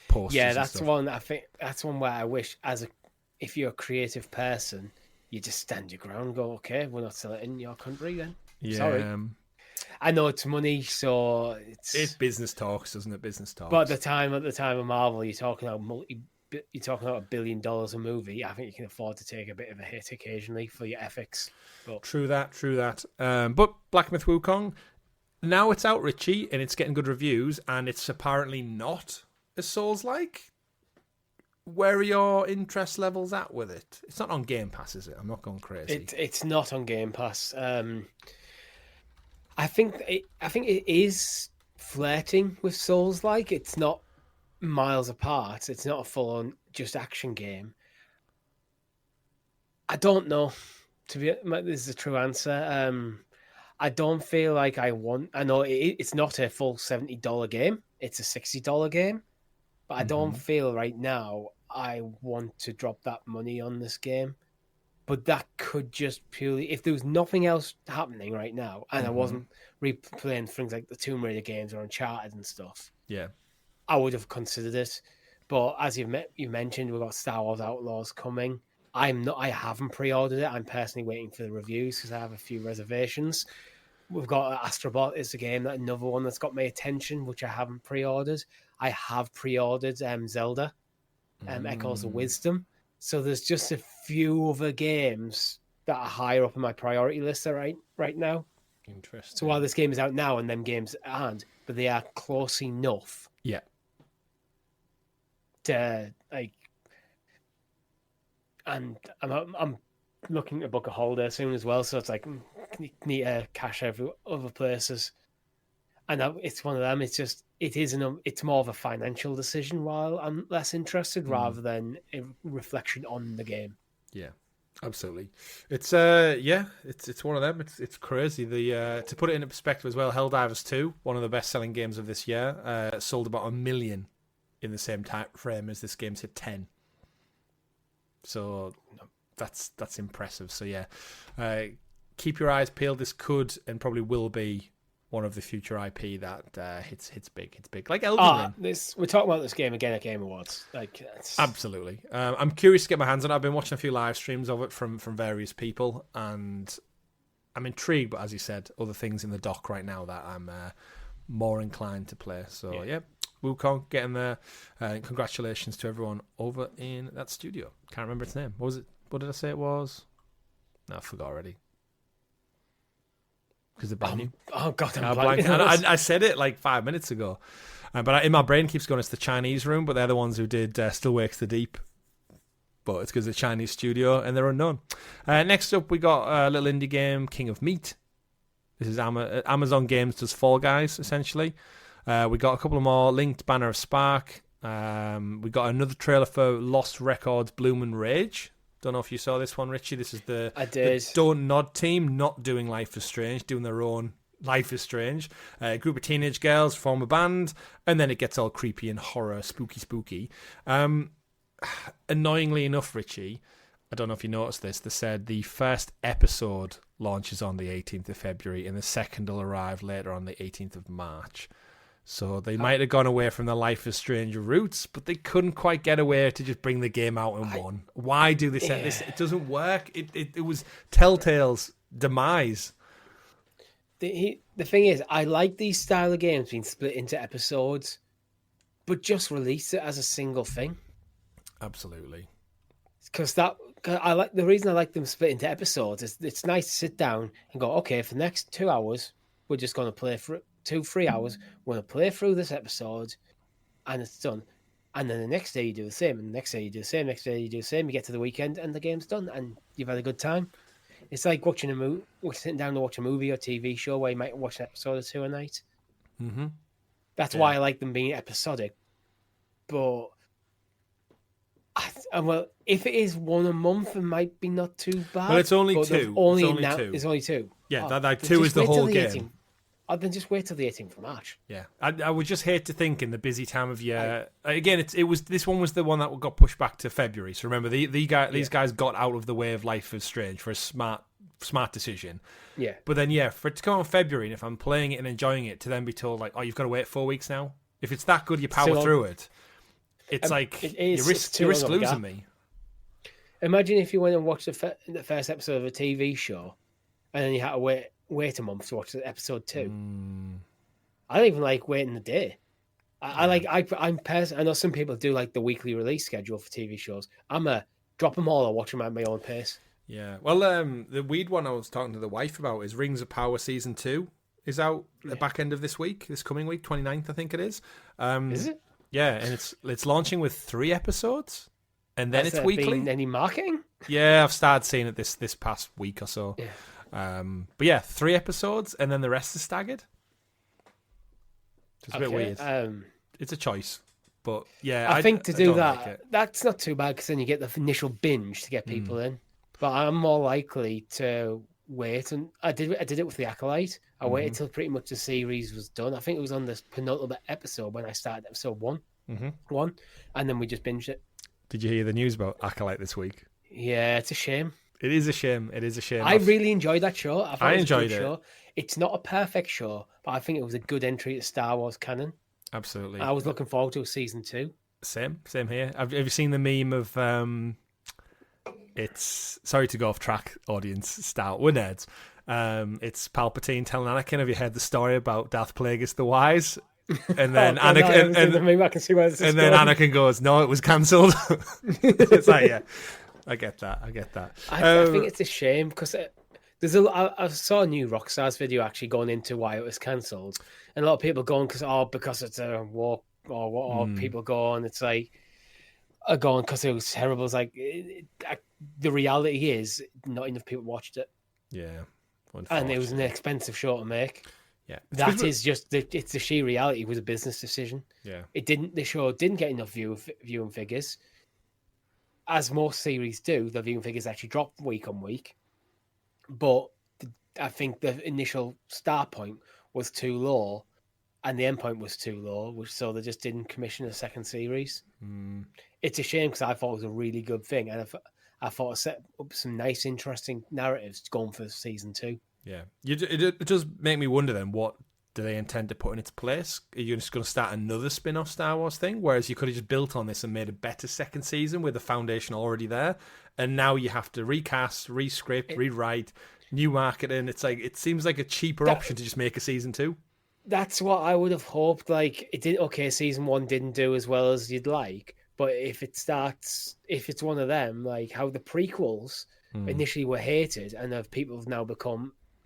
Posters yeah, that's one. I think that's one where I wish, if you're a creative person, you just stand your ground and go, okay, we're not selling it in your country then. Yeah. Sorry. I know it's money, so it's business talks, isn't it? Business talks. But at the time of Marvel, you're talking about $1 billion a movie. I think you can afford to take a bit of a hit occasionally for your ethics. But... True that. But Black Myth Wukong, now it's out, Richie, and it's getting good reviews, and it's apparently not as Souls-like. Where are your interest levels at with it? It's not on Game Pass, is it? I'm not going crazy. It's not on Game Pass. I think it is flirting with Souls-like. It's not miles apart. It's not a full-on just action game. I don't know. This is a true answer. I don't feel like I want. I know it's not a full $70 game. It's a $60 game, but I don't feel right now I want to drop that money on this game. But that could just purely, if there was nothing else happening right now, and I wasn't replaying things like the Tomb Raider games or Uncharted and stuff, I would have considered it. But as you mentioned, we've got Star Wars Outlaws coming. I haven't pre-ordered it. I'm personally waiting for the reviews because I have a few reservations. We've got Astrobot is a game, another one that's got my attention, which I haven't pre-ordered. I have pre-ordered Zelda, Echoes of Wisdom. So there's just a few other games that are higher up on my priority list right now. Interesting. So while this game is out now and them games aren't, but they are close enough. Yeah. To and I'm looking to book a holiday soon as well. So it's like need to cash every other places, and it's one of them. It's more of a financial decision while I'm less interested rather than a reflection on the game. Yeah, absolutely. It's it's one of them. It's crazy. To put it into perspective as well, Helldivers 2, one of the best selling games of this year, sold about 1 million in the same time frame as this game's hit 10. So that's impressive. So yeah, keep your eyes peeled. This could and probably will be one of the future IP that hits big. It's big, like Elden Ring. We're talking about this game again at Game Awards. Absolutely. I'm curious to get my hands on it. I've been watching a few live streams of it from various people, and I'm intrigued. But as you said, other things in the dock right now that I'm more inclined to play. So yeah. WuKong getting there. Congratulations to everyone over in that studio. Can't remember its name. What was it? What did I say it was? No, I forgot already. Because they're brand new. Oh God, I'm blank. I said it like 5 minutes ago, but in my brain keeps going. It's the Chinese Room, but they're the ones who did Still Wakes the Deep. But it's because it's a Chinese studio and they're unknown. Next up, we got a little indie game, King of Meat. This is Amazon Games does Fall Guys essentially. We got a couple of more. Linked Banner of Spark. We got another trailer for Lost Records Bloom and Rage. Don't know if you saw this one, Richie. This is the Don't Nod team, not doing Life is Strange, doing their own Life is Strange. A group of teenage girls form a band, and then it gets all creepy and horror, spooky. Annoyingly enough, Richie, I don't know if you noticed this, they said the first episode launches on the 18th of February, and the second will arrive later on the 18th of March. So they might have gone away from the Life is Strange roots, but they couldn't quite get away to just bring the game out in one. Why do they say this? It doesn't work. It was Telltale's demise. The thing is, I like these style of games being split into episodes, but just release it as a single thing. Absolutely. Because the reason I like them split into episodes is it's nice to sit down and go, okay, for the next 2 hours, we're just going to play for 2-3 hours. We're going to play through this episode, and it's done. And then the next day you do the same, and the next day you do the same, next day you do the same. You get to the weekend, and the game's done, and you've had a good time. It's like watching a movie, sitting down to watch a movie or TV show where you might watch an episode or two a night. Mm-hmm. That's why I like them being episodic. But if it is one a month, it might be not too bad. Well, it's only two. It's only two. Yeah, that 2 is the whole game. I'd then just wait till the 18th of March. Yeah, I would just hate to think in the busy time of year. Again, this one was the one that got pushed back to February. So remember, these guys got out of the way of Life is Strange for a smart decision. Yeah. But then, for it to come out in February, and if I'm playing it and enjoying it, to then be told like, oh, you've got to wait 4 weeks now. If it's that good, you power through it. It's like you risk losing me. Imagine if you went and watched the first episode of a TV show, and then you had to wait a month to watch episode 2. I don't even like waiting a day. I know some people do like the weekly release schedule for TV shows. I'm a drop them all or watch them at my own pace. Yeah. Well, the weird one I was talking to the wife about is Rings of Power Season 2 is out the back end of this coming week, 29th, I think it is. Is it? Yeah, and it's launching with 3 episodes, and then it's weekly. Any marketing? Yeah, I've started seeing it this past week or so. Yeah. But yeah, 3 episodes, and then the rest is staggered. It's a bit weird. It's a choice, but yeah, I think to do that, like that's not too bad because then you get the initial binge to get people in. But I'm more likely to wait, and I did it with The Acolyte. I waited till pretty much the series was done. I think it was on this penultimate episode when I started episode 1, and then we just binged it. Did you hear the news about Acolyte this week? Yeah, it's a shame. It is a shame. I really enjoyed that show. I enjoyed it. Show. It's not a perfect show, but I think it was a good entry to Star Wars canon. Absolutely. I was looking forward to season 2. Same here. Have you seen the meme of it's sorry to go off track, audience. We're nerds. It's Palpatine telling Anakin, have you heard the story about Darth Plagueis the Wise? And then Anakin I can see where this is then going. Anakin goes, no, it was cancelled. It's like, yeah, I get that. I think it's a shame because I saw a new Rockstar's video actually going into why it was cancelled, and a lot of people going because it's a war or people going it's like going because it was terrible. It's like the reality is not enough people watched it. Yeah, and it was an expensive show to make. Yeah, that is just it's the sheer reality. It was a business decision. Yeah, the show didn't get enough viewing figures, as most series do. The viewing figures actually drop week on week, but I think the initial start point was too low, and the end point was too low, so they just didn't commission a second series. It's a shame because I thought it was a really good thing, and I thought it set up some nice, interesting narratives going for season 2. Yeah, it does make me wonder then, what do they intend to put in its place? Are you just going to start another spin-off Star Wars thing? Whereas you could have just built on this and made a better second season with the foundation already there, and now you have to recast, rescript, rewrite, new marketing. It's like it seems like a cheaper option to just make a season 2. That's what I would have hoped. Like it did. Okay, season 1 didn't do as well as you'd like, but if it's one of them, like how the prequels initially were hated, and people have now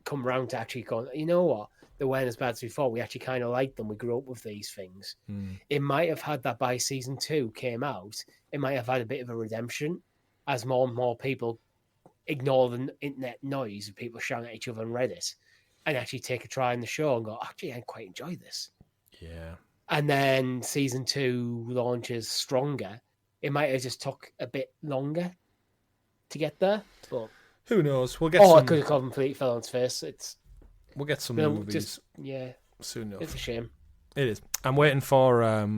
come around to actually going, you know what, they weren't as bad as before. We actually kind of liked them. We grew up with these things. It might have had that by season 2 came out. It might have had a bit of a redemption as more and more people ignore the internet noise of people shouting at each other on Reddit and actually take a try in the show and go, actually, I quite enjoy this. Yeah. And then season 2 launches stronger. It might have just took a bit longer to get there, but who knows? We'll get. I could have completely fell on its face. We'll get some movies. Soon enough. It's a shame. It is. I'm waiting for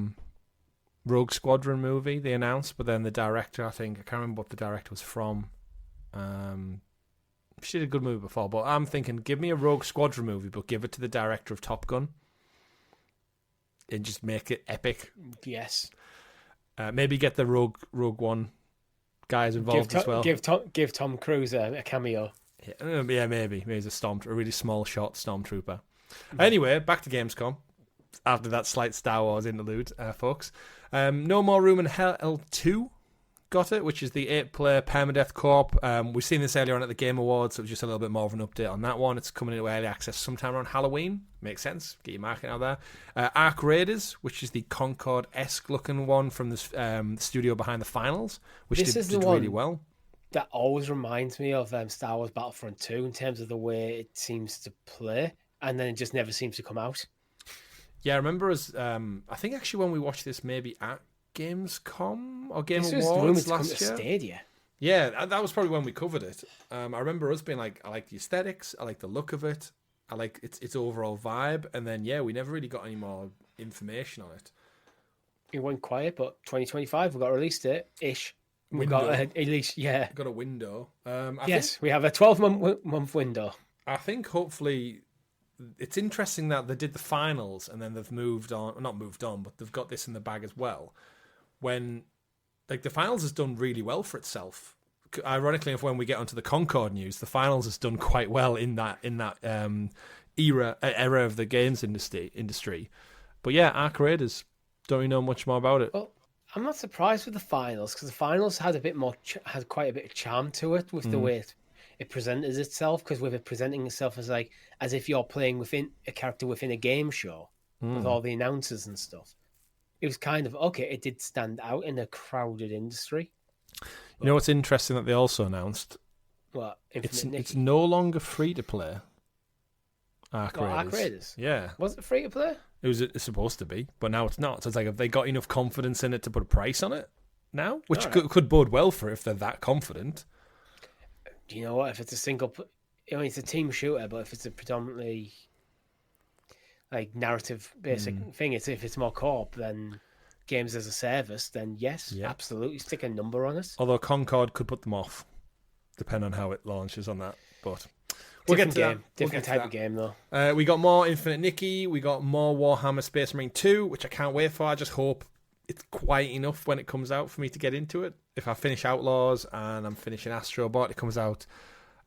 Rogue Squadron movie they announced, but then the director, I can't remember what the director was from. She did a good movie before, but I'm thinking, give me a Rogue Squadron movie, but give it to the director of Top Gun, and just make it epic. Yes. Maybe get the Rogue One guys involved as well. Give Tom Cruise a cameo. Yeah, maybe he's a really small shot stormtrooper. Anyway, back to Gamescom. After that slight Star Wars interlude, folks. No More Room in Hell 2 got it, which is the 8-player permadeath co-op. We've seen this earlier on at the Game Awards, so it was just a little bit more of an update on that one. It's coming into early access sometime around Halloween. Makes sense. Get your marketing out there. Ark Raiders, which is the Concorde-esque looking one from the studio behind the finals, which did really well. That always reminds me of Star Wars Battlefront 2 in terms of the way it seems to play, and then it just never seems to come out. Yeah, I remember I think actually when we watched this maybe at Gamescom or Game Awards last year. Stadia. Yeah, that was probably when we covered it. I remember us being like, I like the aesthetics, I like the look of it. I like its overall vibe. And then we never really got any more information on it. It went quiet, but 2025 we got a release date ish. We Window. got at least Got a window. We have a 12-month window. I think hopefully it's interesting that they did the finals and then they've moved on. Not moved on, but they've got this in the bag as well. When like the finals has done really well for itself. Ironically, when we get onto the Concord news, the finals has done quite well in that era of the games industry. But yeah, Ark Raiders, don't really know much more about it. Well, I'm not surprised with the finals because the finals had had quite a bit of charm to it with the way it presented itself. Because with it presenting itself as if you're playing within a character within a game show with all the announcers and stuff, it was kind of okay. It did stand out in a crowded industry. You know what's interesting that they also announced? What? It's no longer free to play. Ark Raiders. Yeah. Was it free to play? It's supposed to be, but now it's not. So it's like, have they got enough confidence in it to put a price on it now? Which could bode well for if they're that confident. Do you know what? If it's a it's a team shooter, but if it's a predominantly like narrative basic thing, if it's more co-op than games as a service, then yes, absolutely stick a number on it. Although Concord could put them off, depending on how it launches on that. But different type of game though. We got more Infinite Nikki. We got more Warhammer Space Marine 2, which I can't wait for. I just hope it's quiet enough when it comes out for me to get into it. If I finish Outlaws and I'm finishing Astrobot, it comes out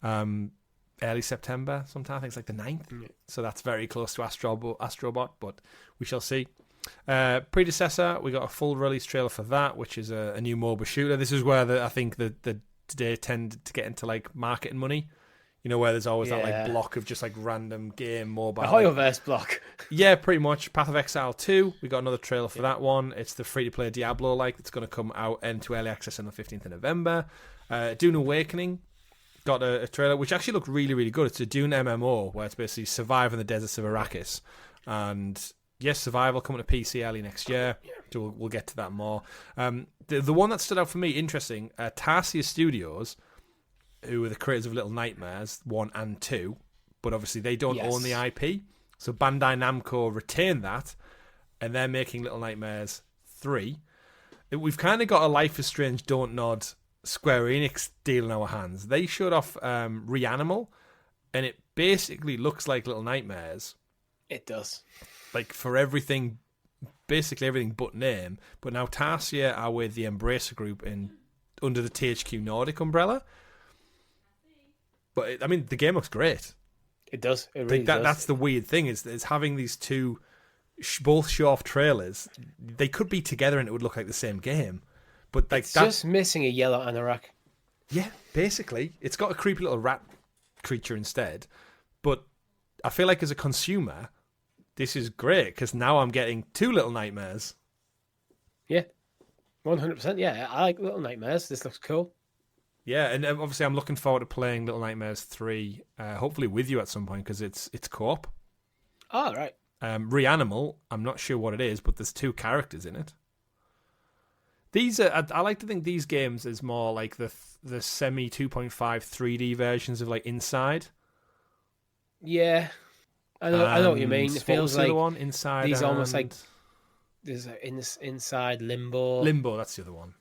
early September sometime. I think it's like the 9th. So that's very close to Astrobot, but we shall see. Predecessor, we got a full release trailer for that, which is a new MOBA shooter. This is where I think the today tend to get into like marketing money. You know, where there's always that like block of just like random game mobile. A Hoyoverse block. Yeah, pretty much. Path of Exile 2. We got another trailer for that one. It's the free-to-play Diablo-like that's going to come out into early access on the 15th of November. Dune Awakening got a trailer, which actually looked really, really good. It's a Dune MMO, where it's basically survive in the deserts of Arrakis. And yes, Survival coming to PC early next year. So we'll get to that more. The one that stood out for me, interesting, Tarsier Studios, who are the creators of Little Nightmares 1 and 2, but obviously they don't own the IP. So Bandai Namco retained that, and they're making Little Nightmares 3. We've kind of got a Life is Strange Don't Nod Square Enix deal in our hands. They showed off Reanimal, and it basically looks like Little Nightmares. It does. Like for everything, basically everything but name. But now Tarsier are with the Embracer Group under the THQ Nordic umbrella. But I mean, the game looks great. It does. It really does. That's the weird thing is having these two both show off trailers. They could be together and it would look like the same game. But like it's just missing a yellow anorak. Yeah, basically, it's got a creepy little rat creature instead. But I feel like as a consumer, this is great because now I'm getting 2 Little Nightmares. Yeah, 100%. Yeah, I like Little Nightmares. This looks cool. Yeah, and obviously I'm looking forward to playing Little Nightmares 3, hopefully with you at some point, because it's co-op. Oh, right. Reanimal, I'm not sure what it is, but there's 2 characters in it. These are, I like to think these games is more like the semi 2.5 3D versions of like Inside. Yeah, I know what you mean. It feels like the one Inside. These almost like there's Inside Limbo. Limbo, that's the other one.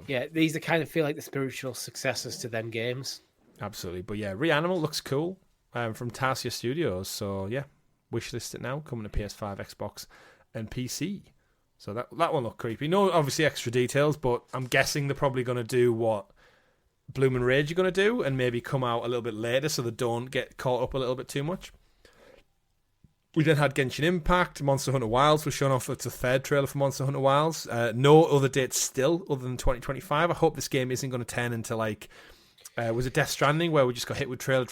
Yeah, these are kind of feel like the spiritual successors to them games. Absolutely, but yeah, Reanimal looks cool from Tarsier Studios. So yeah, wishlist it now, coming to PS5, Xbox, and PC. So that one looked creepy. No, obviously extra details, but I'm guessing they're probably going to do what Bloom and Rage are going to do, and maybe come out a little bit later so they don't get caught up a little bit too much. We then had Genshin Impact, Monster Hunter Wilds was shown off. It's a 3rd trailer for Monster Hunter Wilds. No other dates still other than 2025. I hope this game isn't going to turn into like, was it Death Stranding, where we just got hit with trailer,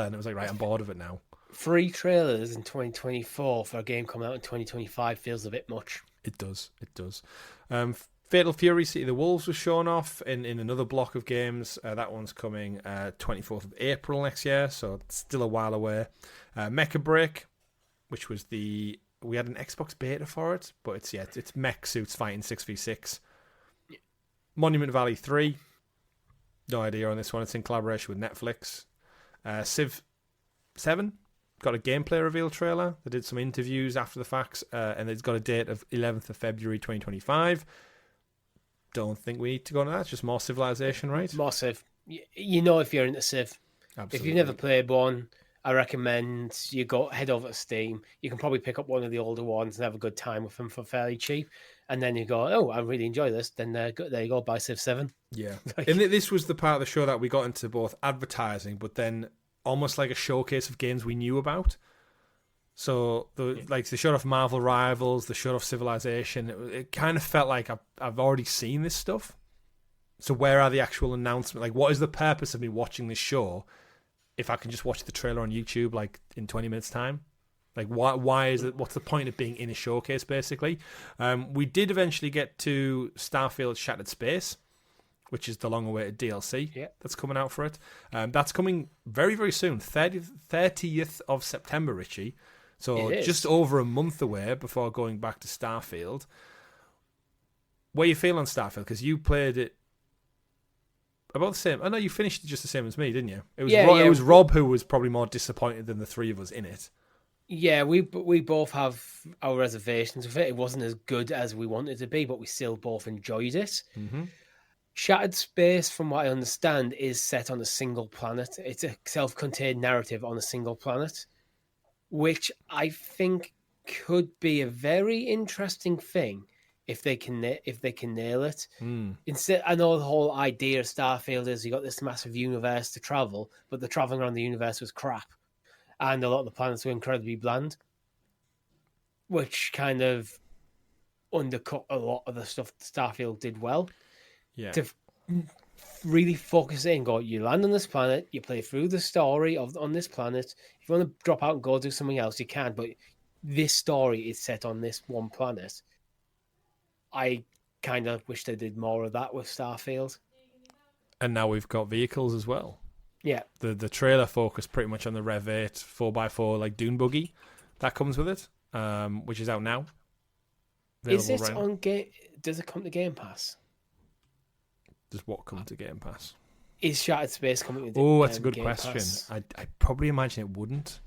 and it was like, right, I'm bored of it now. 3 trailers in 2024 for a game coming out in 2025 feels a bit much. It does. Fatal Fury City of the Wolves was shown off in another block of games. That one's coming 24th of April next year, so it's still a while away. Mecha Break, which was we had an Xbox beta for it, but it's mech suits fighting 6v6. Yeah. Monument Valley 3, no idea on this one. It's in collaboration with Netflix. Civ 7, got a gameplay reveal trailer. They did some interviews after the facts, and it's got a date of 11th of February 2025. Don't think we need to go into that. It's just more Civilization, right? More Civ. You know, if you're into Civ. Absolutely. If you've never played one, I recommend you head over to Steam. You can probably pick up one of the older ones and have a good time with them for fairly cheap. And then you go, oh, I really enjoy this. Then there you go, buy Civ 7. Yeah. And this was the part of the show that we got into both advertising, but then almost like a showcase of games we knew about. So they showed off Marvel Rivals, they showed off Civilization. It kind of felt like I've already seen this stuff. So where are the actual announcements? Like, what is the purpose of me watching this show if I can just watch the trailer on YouTube like in 20 minutes time? Like, why is it? What's the point of being in a showcase, basically? We did eventually get to Starfield Shattered Space, which is the long-awaited DLC that's coming out for it. That's coming very, very soon, 30th of September, Richie. So just over a month away before going back to Starfield. What you feel on Starfield? Because you played it about the same. I know you finished it just the same as me, didn't you? It was Rob who was probably more disappointed than the three of us in it. Yeah, we both have our reservations with it. It wasn't as good as we wanted it to be, but we still both enjoyed it. Mm-hmm. Shattered Space, from what I understand, is set on a single planet. It's a self-contained narrative on a single planet, which I think could be a very interesting thing if they can nail it. Instead, I know the whole idea of Starfield is you got this massive universe to travel, but the traveling around the universe was crap, and a lot of the planets were incredibly bland, which kind of undercut a lot of the stuff Starfield did well. Yeah. To really focus in, go, you land on this planet, you play through the story on this planet. If you want to drop out and go do something else, you can, but this story is set on this one planet. I kind of wish they did more of that with Starfield. And now we've got vehicles as well. Yeah. The trailer focused pretty much on the Rev 8 4x4 like dune buggy that comes with it, which is out now. Is it on Game? Does it come to Game Pass? Does what come to Game Pass? Is Shattered Space coming to Oh, that's a good Game question. Pass? I probably imagine it wouldn't.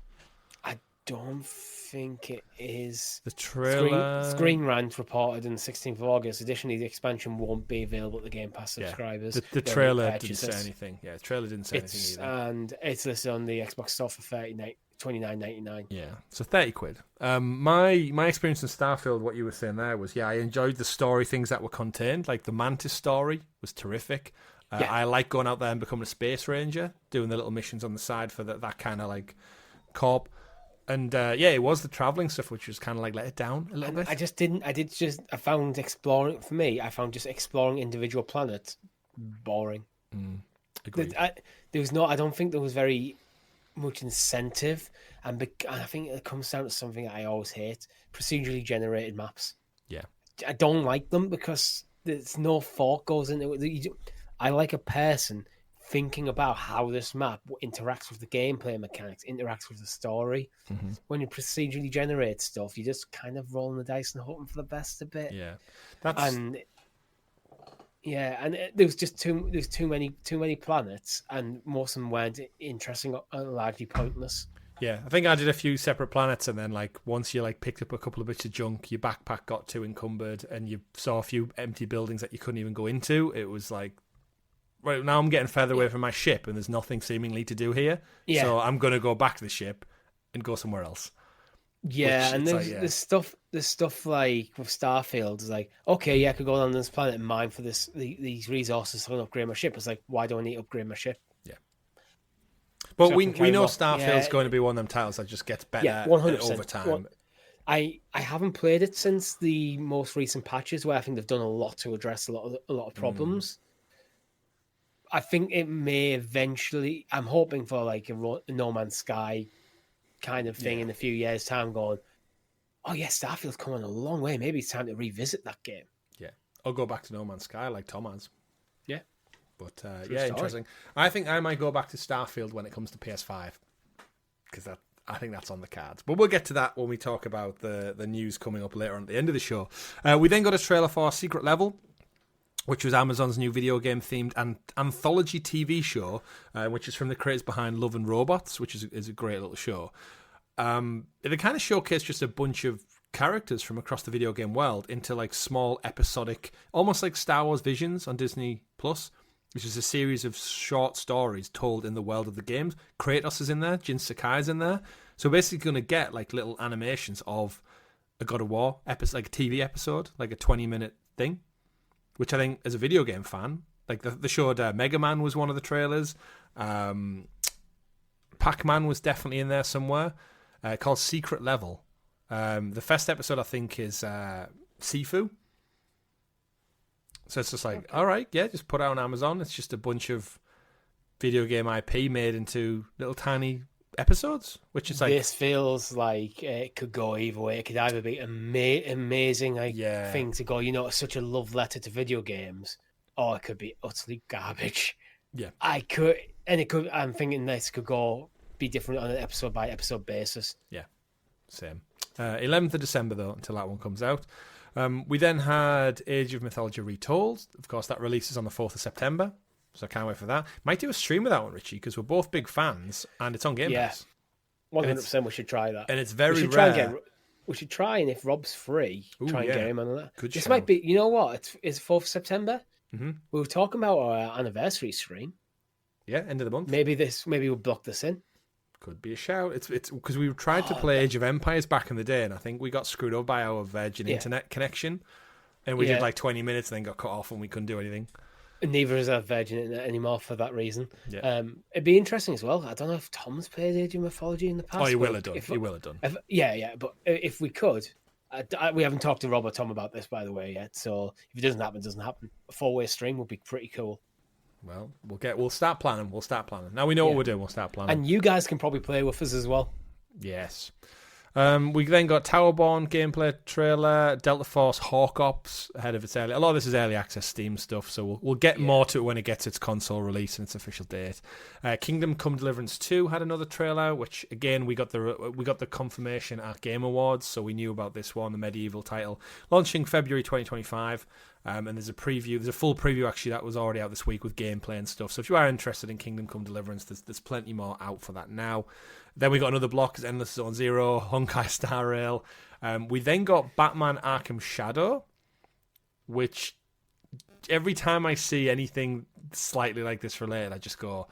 I don't think it is. The trailer... Screen Rant reported on the 16th of August. Additionally, the expansion won't be available to Game Pass subscribers. The trailer didn't say anything. Yeah, the trailer didn't say anything either. And it's listed on the Xbox Store for $29.99. Yeah, so £30. My experience in Starfield, what you were saying there was, I enjoyed the story things that were contained. Like the Mantis story was terrific. I like going out there and becoming a space ranger, doing the little missions on the side for that kind of like corp. And it was the traveling stuff which was kind of like let it down a little bit. I found exploring, for me, I found just exploring individual planets boring. Agreed. I don't think there was very much incentive, and I think it comes down to something that I always hate: procedurally generated maps. Yeah, I don't like them because there's no thought goes into it. I like a person thinking about how this map interacts with the gameplay mechanics, interacts with the story. Mm-hmm. When you procedurally generate stuff, you just kind of rolling the dice and hoping for the best a bit. There's just too many planets, and most of them weren't interesting or largely pointless. Yeah, I think I did a few separate planets, and then like once you like picked up a couple of bits of junk, your backpack got too encumbered, and you saw a few empty buildings that you couldn't even go into. It was like, right, now I'm getting further away from my ship, and there's nothing seemingly to do here. Yeah. So I'm going to go back to the ship and go somewhere else. Yeah, and there's stuff like with Starfield is like, okay, I could go on this planet and mine for these resources to upgrade my ship. It's like, why do I need to upgrade my ship? Yeah. But so we know Starfield's going to be one of them titles that just gets better 100%. Over time. I haven't played it since the most recent patches, where I think they've done a lot to address a lot of problems. I think it may eventually. I'm hoping for like a No Man's Sky kind of thing in a few years' time. Going, oh yeah, Starfield's coming a long way. Maybe it's time to revisit that game. Yeah, I'll go back to No Man's Sky like Tom has. Yeah, but interesting. I think I might go back to Starfield when it comes to PS5 because I think that's on the cards. But we'll get to that when we talk about the news coming up later on at the end of the show. We then got a trailer for Secret Level, which was Amazon's new video game-themed anthology TV show, which is from the creators behind Love and Robots, which is a great little show. They kind of showcase just a bunch of characters from across the video game world into like small episodic, almost like Star Wars Visions on Disney Plus, which is a series of short stories told in the world of the games. Kratos is in there, Jin Sakai's in there. So basically going to get like little animations of a God of War episode, like a TV episode, like a 20-minute thing, which I think as a video game fan, like they showed Mega Man was one of the trailers. Pac-Man was definitely in there somewhere, called Secret Level. The first episode, I think, is Sifu. So it's just like, all right, yeah, just put it on Amazon. It's just a bunch of video game IP made into little tiny episodes, which is like... This feels like it could go either way. It could either be amazing thing to go, such a love letter to video games, or it could be utterly garbage. Yeah. I'm thinking this could be different on an episode-by-episode basis. Yeah, same. 11th of December, though, until that one comes out. We then had Age of Mythology Retold. Of course, that releases on the 4th of September, so I can't wait for that. Might do a stream of that one, Richie, because we're both big fans, and it's on Game Pass. 100% we should try that. And it's very rare. We should try, and if Rob's free, try and get him on that. Good this show. Might be, you know what? It's 4th of September. Mm-hmm. We were talking about our anniversary stream. Yeah, end of the month. Maybe we'll block this in. Could be a shout. It's because we tried to play Age of Empires back in the day, and I think we got screwed up by our Virgin internet connection, and we did like 20 minutes and then got cut off and we couldn't do anything. Neither is our Virgin internet anymore for that reason. Yeah. It'd be interesting as well. I don't know if Tom's played Age of Mythology in the past. Oh, he will have done. He will have done. But if we could, we haven't talked to Rob or Tom about this, by the way, yet. So if it doesn't happen, it doesn't happen. A 4-way stream would be pretty cool. Well, we'll start planning. Now we know what we're doing. We'll start planning. And you guys can probably play with us as well. Yes. We then got Towerborn gameplay trailer, Delta Force Hawk Ops ahead of its early. A lot of this is early access Steam stuff, so we'll get more to it when it gets its console release and its official date. Kingdom Come Deliverance 2 had another trailer, which again we got the confirmation at Game Awards, so we knew about this one, the medieval title, launching February 2025. And there's a full preview actually that was already out this week with gameplay and stuff. So if you are interested in Kingdom Come Deliverance, there's plenty more out for that now. Then we got another block, Endless Zone Zero, Honkai Star Rail. We then got Batman Arkham Shadow, which every time I see anything slightly like this related, I just go,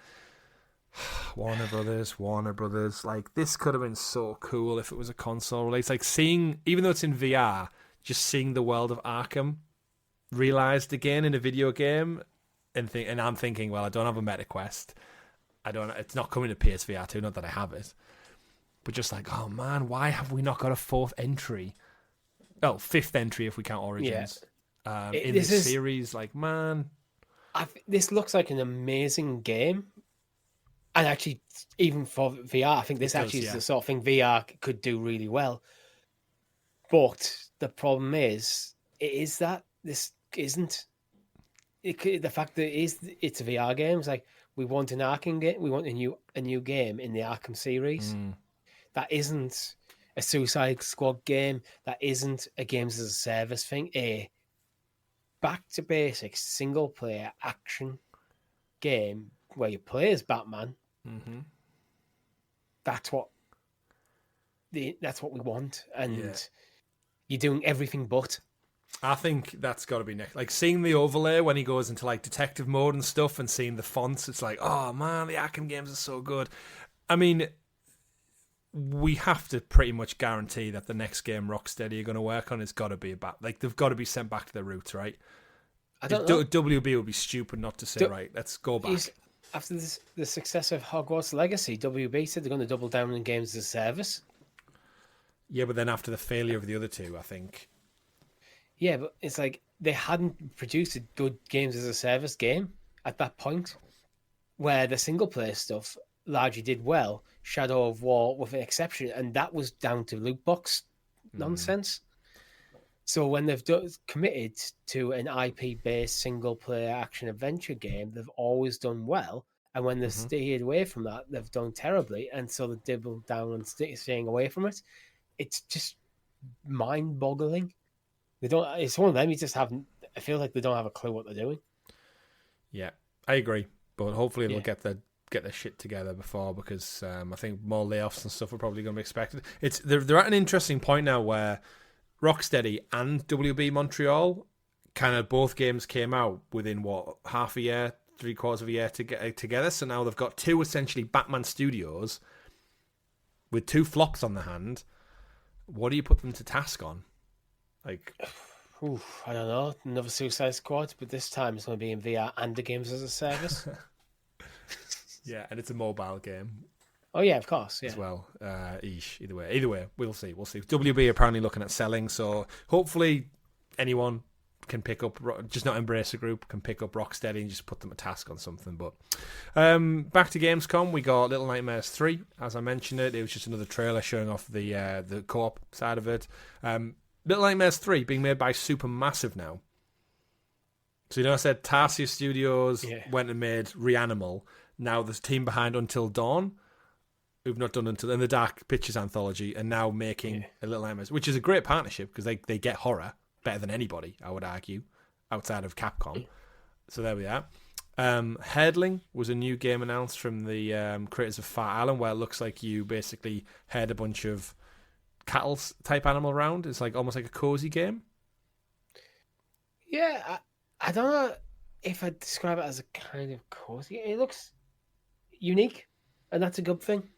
Warner Brothers. Like, this could have been so cool if it was a console release. Like, even though it's in VR, just seeing the world of Arkham realized again in a video game, and I'm thinking, well, I don't have a MetaQuest. It's not coming to PSVR 2, not that I have it. But just like, oh man, why have we not got a fifth entry if we count Origins in this series? Like, man, this looks like an amazing game. And actually, even for VR, I think this is the sort of thing VR could do really well. But the problem is that this isn't. The fact that it's a VR game is like, we want an Arkham game. We want a new game in the Arkham series. That isn't a Suicide Squad game. That isn't a games as a service thing. A back to basics single player action game where you play as Batman. Mm-hmm. That's what we want, and you're doing everything but. I think that's got to be next. Like, seeing the overlay when he goes into like detective mode and stuff, and seeing the fonts, it's like, oh man, the Arkham games are so good. I mean, we have to pretty much guarantee that the next game Rocksteady are going to work on has got to be they've got to be sent back to their roots, right? I don't know. WB would be stupid not to say, right, let's go back. After the success of Hogwarts Legacy, WB said they're going to double down on games as a service. Yeah, but then after the failure of the other two, I think. Yeah, but it's like they hadn't produced a good games as a service game at that point, where the single player stuff largely did well. Shadow of War with an exception, and that was down to loot box nonsense. So when they've committed to an IP-based single-player action-adventure game, they've always done well. And when they've stayed away from that, they've done terribly. And so they doubled down on staying away from it. It's just mind-boggling. It's one of them. You just haven't. I feel like they don't have a clue what they're doing. Yeah, I agree. But hopefully they'll get the get their shit together before, because I think more layoffs and stuff are probably going to be expected. They're at an interesting point now where Rocksteady and WB Montreal, kind of both games came out within half a year, 3/4 of a year to get together. So now they've got two essentially Batman studios with two flops on the hand. What do you put them to task on? Like, I don't know. Another Suicide Squad, but this time it's going to be in VR and the games as a service. Yeah, and it's a mobile game. Oh yeah, of course. Yeah. As well. Either way, we'll see. WB are apparently looking at selling, so hopefully anyone can pick up, just not Embracer Group, can pick up Rocksteady and just put them a task on something. But back to Gamescom, we got Little Nightmares 3. As I mentioned it was just another trailer showing off the co-op side of it. Little Nightmares 3 being made by Supermassive now. So I said Tarsier Studios went and made Reanimal. Now there's a team behind Until Dawn, who've not done Until, and the Dark Pictures anthology, and now making a Little Nightmares, which is a great partnership because they get horror better than anybody, I would argue, outside of Capcom. So there we are. Herdling was a new game announced from the creators of Far Island, where it looks like you basically herd a bunch of cattle type animal around. It's like almost like a cozy game. Yeah, I don't know if I'd describe it as a kind of cozy. It looks unique, and that's a good thing.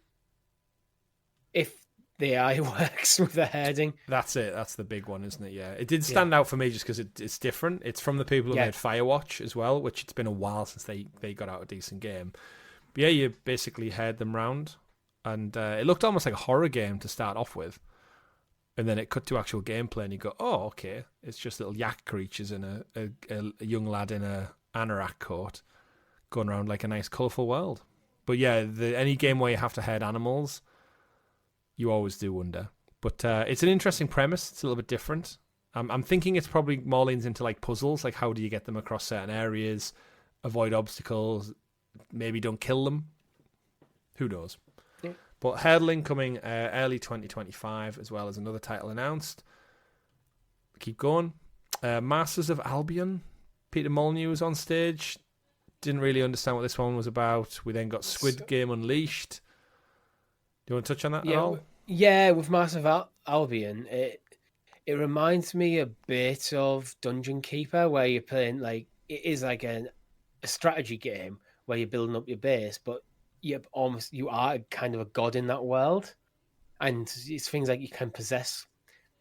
If the AI works with the herding. That's it. That's the big one, isn't it? Yeah. It did stand out for me just because it's different. It's from the people who made Firewatch as well, which it's been a while since they got out a decent game. But yeah, you basically herd them round, and it looked almost like a horror game to start off with. And then it cut to actual gameplay, and you go, oh, okay. It's just little yak creatures and a young lad in a anorak coat going around like a nice, colourful world. But yeah, any game where you have to herd animals, you always do wonder. But it's an interesting premise. It's a little bit different. I'm thinking it's probably more leans into like puzzles, like how do you get them across certain areas, avoid obstacles, maybe don't kill them. Who knows? Yeah. But Herdling coming early 2025, as well as another title announced. Keep going. Masters of Albion. Peter Molyneux was on stage. Didn't really understand what this one was about. We then got Squid Game Unleashed. Do you want to touch on that at all? Yeah, with Masters of Albion, it reminds me a bit of Dungeon Keeper, where you're playing it is like a strategy game where you're building up your base, but you are kind of a god in that world, and it's things like you can possess.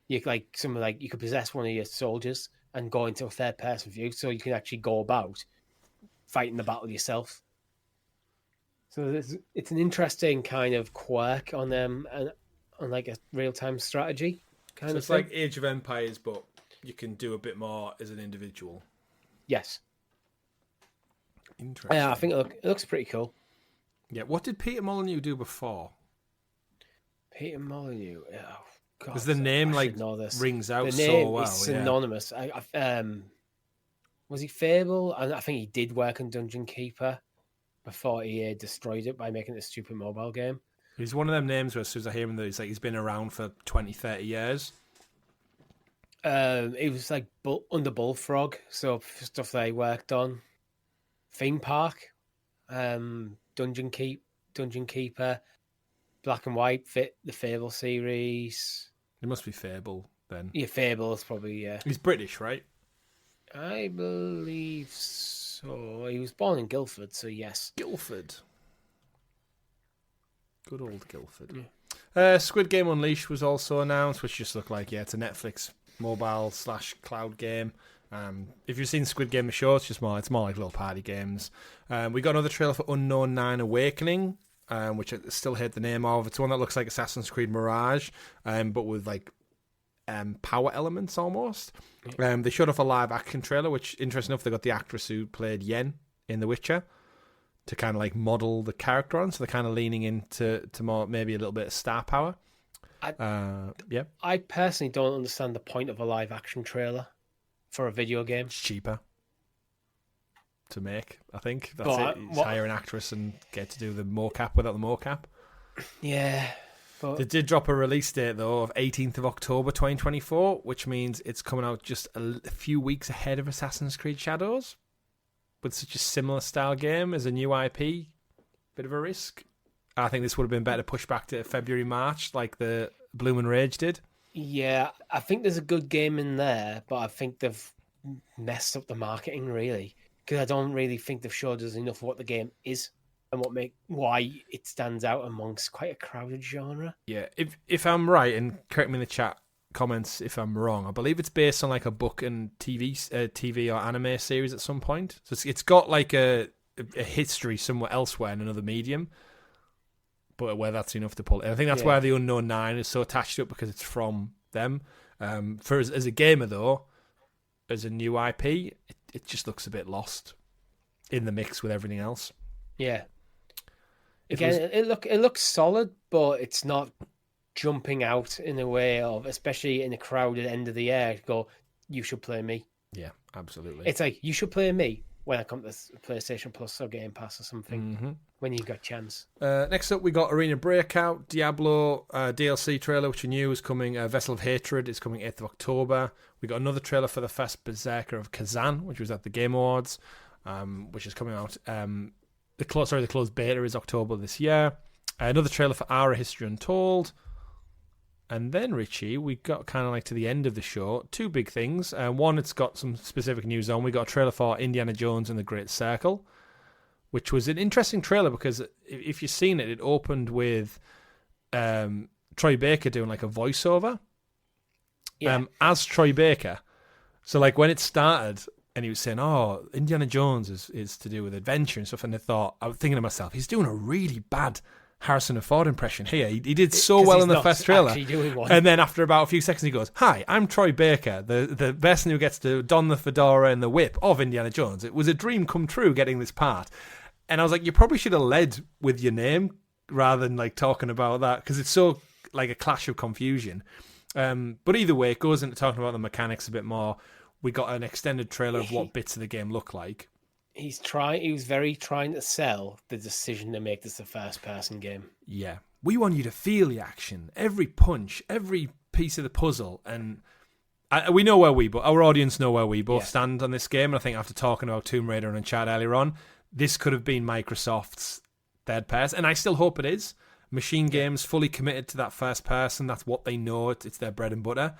You could possess one of your soldiers and go into a third person view, so you can actually go about fighting the battle yourself. So it's an interesting kind of quirk on them, and on like a real-time strategy kind of thing. It's like Age of Empires, but you can do a bit more as an individual. Yes. Interesting. Yeah, I think it looks pretty cool. Yeah, what did Peter Molyneux do before? Peter Molyneux, because the name rings out the name so well. Is synonymous. Yeah. Was he Fable? I think he did work on Dungeon Keeper before he destroyed it by making it a stupid mobile game. He's one of them names where as soon as I hear him, he's been around for 20, 30 years. He was like under Bullfrog, so stuff that he worked on. Theme Park, Dungeon Keeper, Black and White, the Fable series. It must be Fable then. Yeah, Fable is probably, yeah. He's British, right? I believe so. He was born in Guildford, so yes. Guildford. Good old Guildford. Yeah. Squid Game Unleashed was also announced, which just looked like, it's a Netflix mobile/cloud game. If you've seen Squid Game the show, it's more like little party games. We got another trailer for Unknown 9 Awakening, which I still hate the name of. It's one that looks like Assassin's Creed Mirage, but with like power elements almost. They showed off a live action trailer, which, interesting enough, they got the actress who played Yen in The Witcher to kind of like model the character on, so they're kind of leaning into more, maybe a little bit of star power. I personally don't understand the point of a live action trailer for a video game. It's cheaper to make, I think. That's it. You hire an actress and get to do the mocap without the mocap. Yeah. But they did drop a release date, though, of 18th of October 2024, which means it's coming out just a few weeks ahead of Assassin's Creed Shadows, with such a similar style game as a new IP. bit of a risk. I think this would have been better pushed back to February, March, like the Bloom and Rage did. Yeah, I think there's a good game in there, but I think they've messed up the marketing, really. Because I don't really think they've showed us enough of what the game is and why it stands out amongst quite a crowded genre. Yeah, if I'm right, and correct me in the chat comments if I'm wrong, I believe it's based on like a book and TV or anime series at some point. So it's got like a history somewhere elsewhere in another medium. But where that's enough to pull it. I think that's why the Unknown Nine is so attached to it, because it's from them. For as a gamer, though, as a new IP, it just looks a bit lost in the mix with everything else. Yeah. It looks solid, but it's not jumping out in a way of, especially in a crowded end of the year, go, you should play me. Yeah, absolutely. It's like, you should play me when I come to PlayStation Plus or Game Pass or something, when you got a chance. Next up, we got Arena Breakout, Diablo DLC trailer, which we knew was coming. Vessel of Hatred is coming 8th of October. We got another trailer for the first Berserker of Kazan, which was at the Game Awards, which is coming out. The closed beta is October this year. Another trailer for Ara History Untold. And then, Richie, we got kind of like to the end of the show. Two big things. One, it's got some specific news on. We got a trailer for Indiana Jones and the Great Circle, which was an interesting trailer because if you've seen it, it opened with Troy Baker doing like a voiceover as Troy Baker. So like when it started and he was saying, oh, Indiana Jones is to do with adventure and stuff, and I was thinking to myself, he's doing a really bad Harrison Ford impression here. He did so well in the first trailer. And then after about a few seconds, he goes, hi, I'm Troy Baker, the person who gets to don the fedora and the whip of Indiana Jones. It was a dream come true getting this part. And I was like, you probably should have led with your name rather than like talking about that, because it's so like a clash of confusion. But either way, it goes into talking about the mechanics a bit more. We got an extended trailer of what bits of the game look like. He was very trying to sell the decision to make this a first-person game. Yeah. We want you to feel the action, every punch, every piece of the puzzle. And we know where our audience know where we both stand on this game. And I think after talking about Tomb Raider and Uncharted earlier on, this could have been Microsoft's third person. And I still hope it is. Machine Games fully committed to that first person. That's what they know. It's their bread and butter.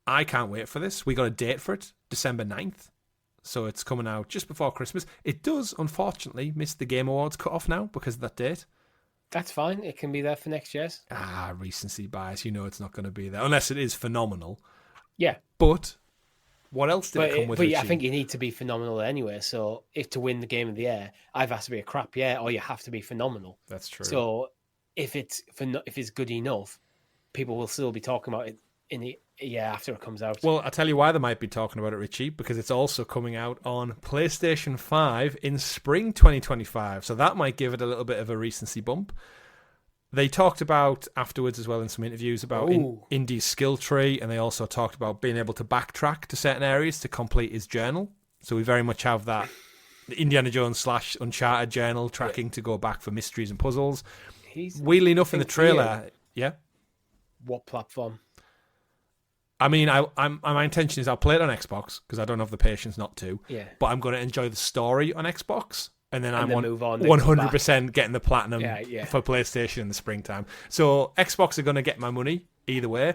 I can't wait for this. We got a date for it, December 9th. So it's coming out just before Christmas. It does, unfortunately, miss the Game Awards cut-off now because of that date. That's fine. It can be there for next year. Recency bias. You know it's not going to be there. Unless it is phenomenal. Yeah. But what else did it come with? But I think you need to be phenomenal anyway. So if to win the Game of the Year, either has to be a crap year or you have to be phenomenal. That's true. So if it's good enough, people will still be talking about it in the year after it comes out. Well, I'll tell you why they might be talking about it, Richie, because it's also coming out on PlayStation 5 in spring 2025. So that might give it a little bit of a recency bump. They talked about afterwards as well in some interviews about Indy's skill tree, and they also talked about being able to backtrack to certain areas to complete his journal. So we very much have that Indiana Jones / Uncharted journal tracking to go back for mysteries and puzzles. Weirdly enough in the trailer, What platform? I mean, my intention is I'll play it on Xbox because I don't have the patience not to. Yeah. But I'm going to enjoy the story on Xbox, and then move on 100% getting the platinum for PlayStation in the springtime. So Xbox are going to get my money either way.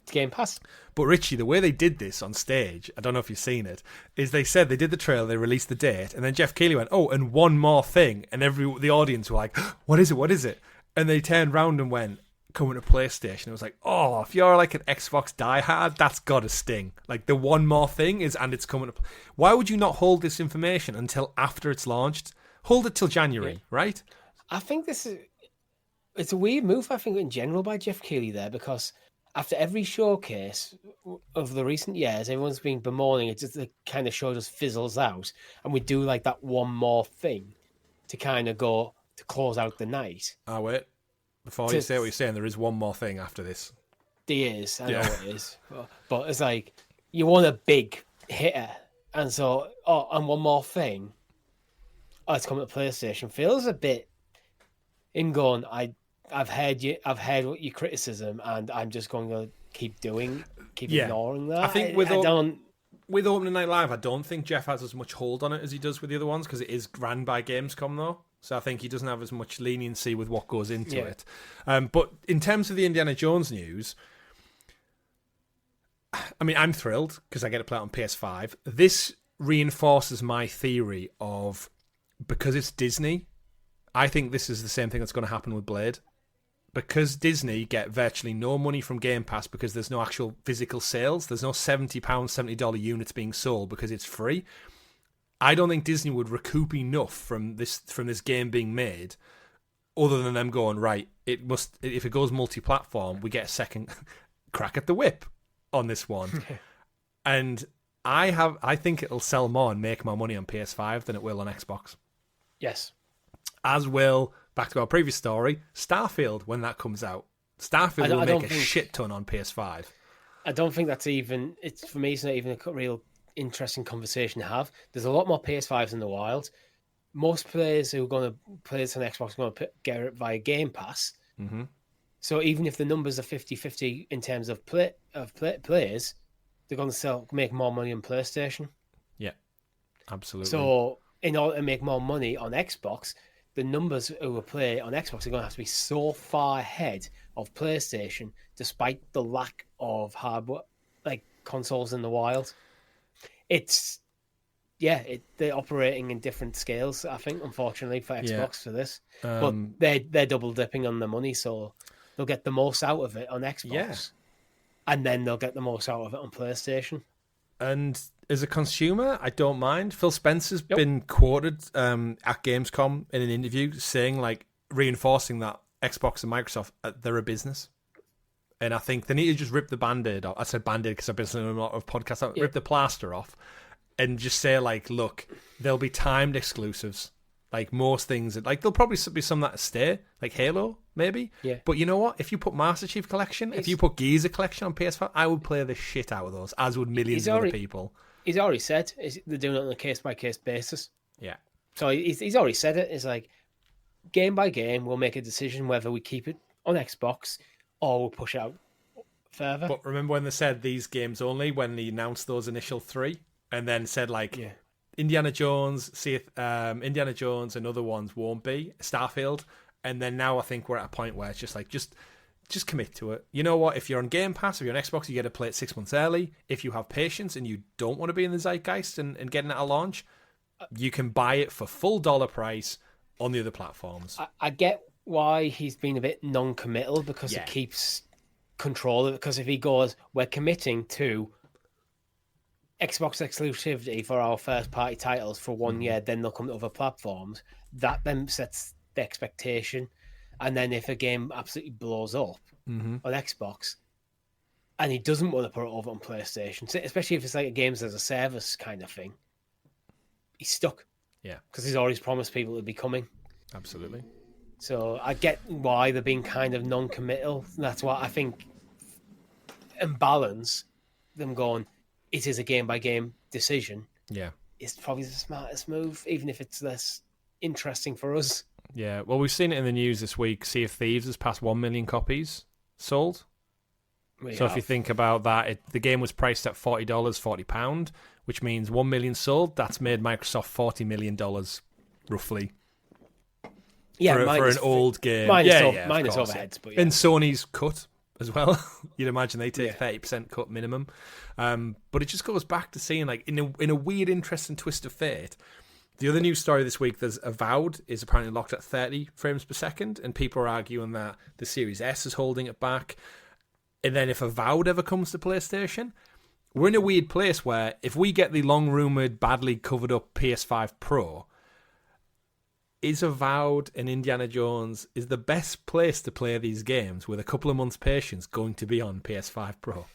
It's Game Pass. But Richie, the way they did this on stage, I don't know if you've seen it, is they said they did the trailer, they released the date, and then Jeff Keighley went, oh, and one more thing, and the audience were like, what is it? And they turned round and went, coming to PlayStation. It was like, oh, if you're like an Xbox diehard, that's got to sting. Like the one more thing is, and it's coming to. Why would you not hold this information until after it's launched? Hold it till January, right? I think it's a weird move. I think in general by Jeff Keighley there, because after every showcase of the recent years, everyone's been bemoaning it. Just the kind of show just fizzles out, and we do like that one more thing to kind of go to close out the night. Oh wait. Before you say what you're saying, there is one more thing after this. There is. I know it is. But it's like, you want a big hitter. And so, and one more thing. It's coming to PlayStation. Feels a bit in going, I've heard your criticism, and I'm just going to keep ignoring that. I think with Opening Night Live, I don't think Jeff has as much hold on it as he does with the other ones, because it is ran by Gamescom, though. So I think he doesn't have as much leniency with what goes into it. But in terms of the Indiana Jones news, I mean, I'm thrilled because I get to play it on PS5. This reinforces my theory of, because it's Disney, I think this is the same thing that's going to happen with Blade. Because Disney get virtually no money from Game Pass because there's no actual physical sales, there's no £70, $70 units being sold because it's free. I don't think Disney would recoup enough from this game being made, other than them going, right, if it goes multi-platform, we get a second crack at the whip on this one. And I think it'll sell more and make more money on PS5 than it will on Xbox. Yes. As will, back to our previous story, Starfield, when that comes out. Starfield will make a shit ton on PS5. I don't think that's even... For me, it's not even a real interesting conversation to have. There's a lot more PS5s in the wild. Most players who are going to play this on Xbox are going to get it via Game Pass. Mm-hmm. So even if the numbers are 50-50 in terms of players, they're going to make more money on PlayStation. Yeah, absolutely. So in order to make more money on Xbox, the numbers who will play on Xbox are going to have to be so far ahead of PlayStation, despite the lack of hardware, like consoles in the wild. They're operating in different scales, I think, unfortunately, for Xbox for this. But they're double dipping on the money, so they'll get the most out of it on Xbox. And then they'll get the most out of it on PlayStation. And as a consumer, I don't mind. Phil Spencer's been quoted at Gamescom in an interview saying, like, reinforcing that Xbox and Microsoft, they're a business. And I think they need to just rip the Band-Aid off. I said Band-Aid because I've been listening to a lot of podcasts. Rip the plaster off and just say, like, look, there'll be timed exclusives. Like most things, like there'll probably be some that stay, like Halo, maybe. Yeah. But you know what? If you put Master Chief Collection, if you put Gears Collection on PS5, I would play the shit out of those, as would millions of other people. He's already said they're doing it on a case-by-case basis. Yeah. So he's already said it. It's like, game by game, we'll make a decision whether we keep it on Xbox or we'll push it out further. But remember when they said these games only, when they announced those initial 3, and then said, like... Yeah. Indiana Jones, Indiana Jones and other ones won't be. Starfield. And then now I think we're at a point where it's just like, just commit to it. You know what? If you're on Game Pass, if you're on Xbox, you get to play it 6 months early. If you have patience and you don't want to be in the zeitgeist and getting it at launch, you can buy it for full dollar price on the other platforms. I get why he's been a bit non-committal because it keeps control of it. Because if he goes, we're committing to Xbox exclusivity for our first-party titles for 1 year, then they'll come to other platforms. That then sets the expectation. And then if a game absolutely blows up on Xbox and he doesn't want to put it over on PlayStation, especially if it's like a games as a service kind of thing, he's stuck. Yeah. Because he's always promised people it'd be coming. Absolutely. So I get why they're being kind of non-committal. That's why I think, in balance, them going, it is a game-by-game decision. Yeah. It's probably the smartest move, even if it's less interesting for us. Yeah, well, we've seen it in the news this week. Sea of Thieves has passed 1 million copies sold. If you think about that, the game was priced at $40, £40, which means 1 million sold. That's made Microsoft $40 million, roughly. Yeah, for an old game. Minus overheads. But and Sony's cut as well. You'd imagine they take 30% cut minimum. But it just goes back to seeing, like, in a weird, interesting twist of fate, the other news story this week, there's Avowed is apparently locked at 30 frames per second, and people are arguing that the Series S is holding it back. And then if Avowed ever comes to PlayStation, we're in a weird place where if we get the long-rumoured, badly covered-up PS5 Pro, is Avowed and Indiana Jones is the best place to play these games with a couple of months' patience going to be on PS5 Pro?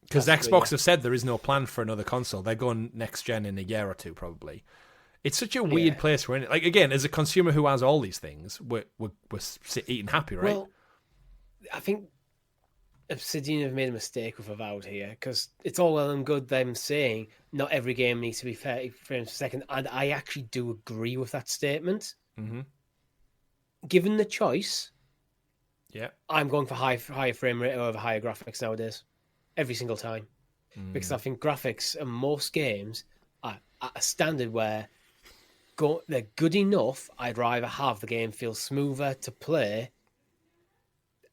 Because Xbox have said there is no plan for another console. They're going next gen in a year or two, probably. It's such a weird place we're in. Like, again, as a consumer who has all these things, we're eating happy, right? Well, I think Obsidian have made a mistake with Avowed here, because it's all well and good them saying not every game needs to be 30 frames per second, and I actually do agree with that statement. Mm-hmm. Given the choice, I'm going for higher frame rate over higher graphics nowadays, every single time, because I think graphics in most games are at a standard where they're good enough. I'd rather have the game feel smoother to play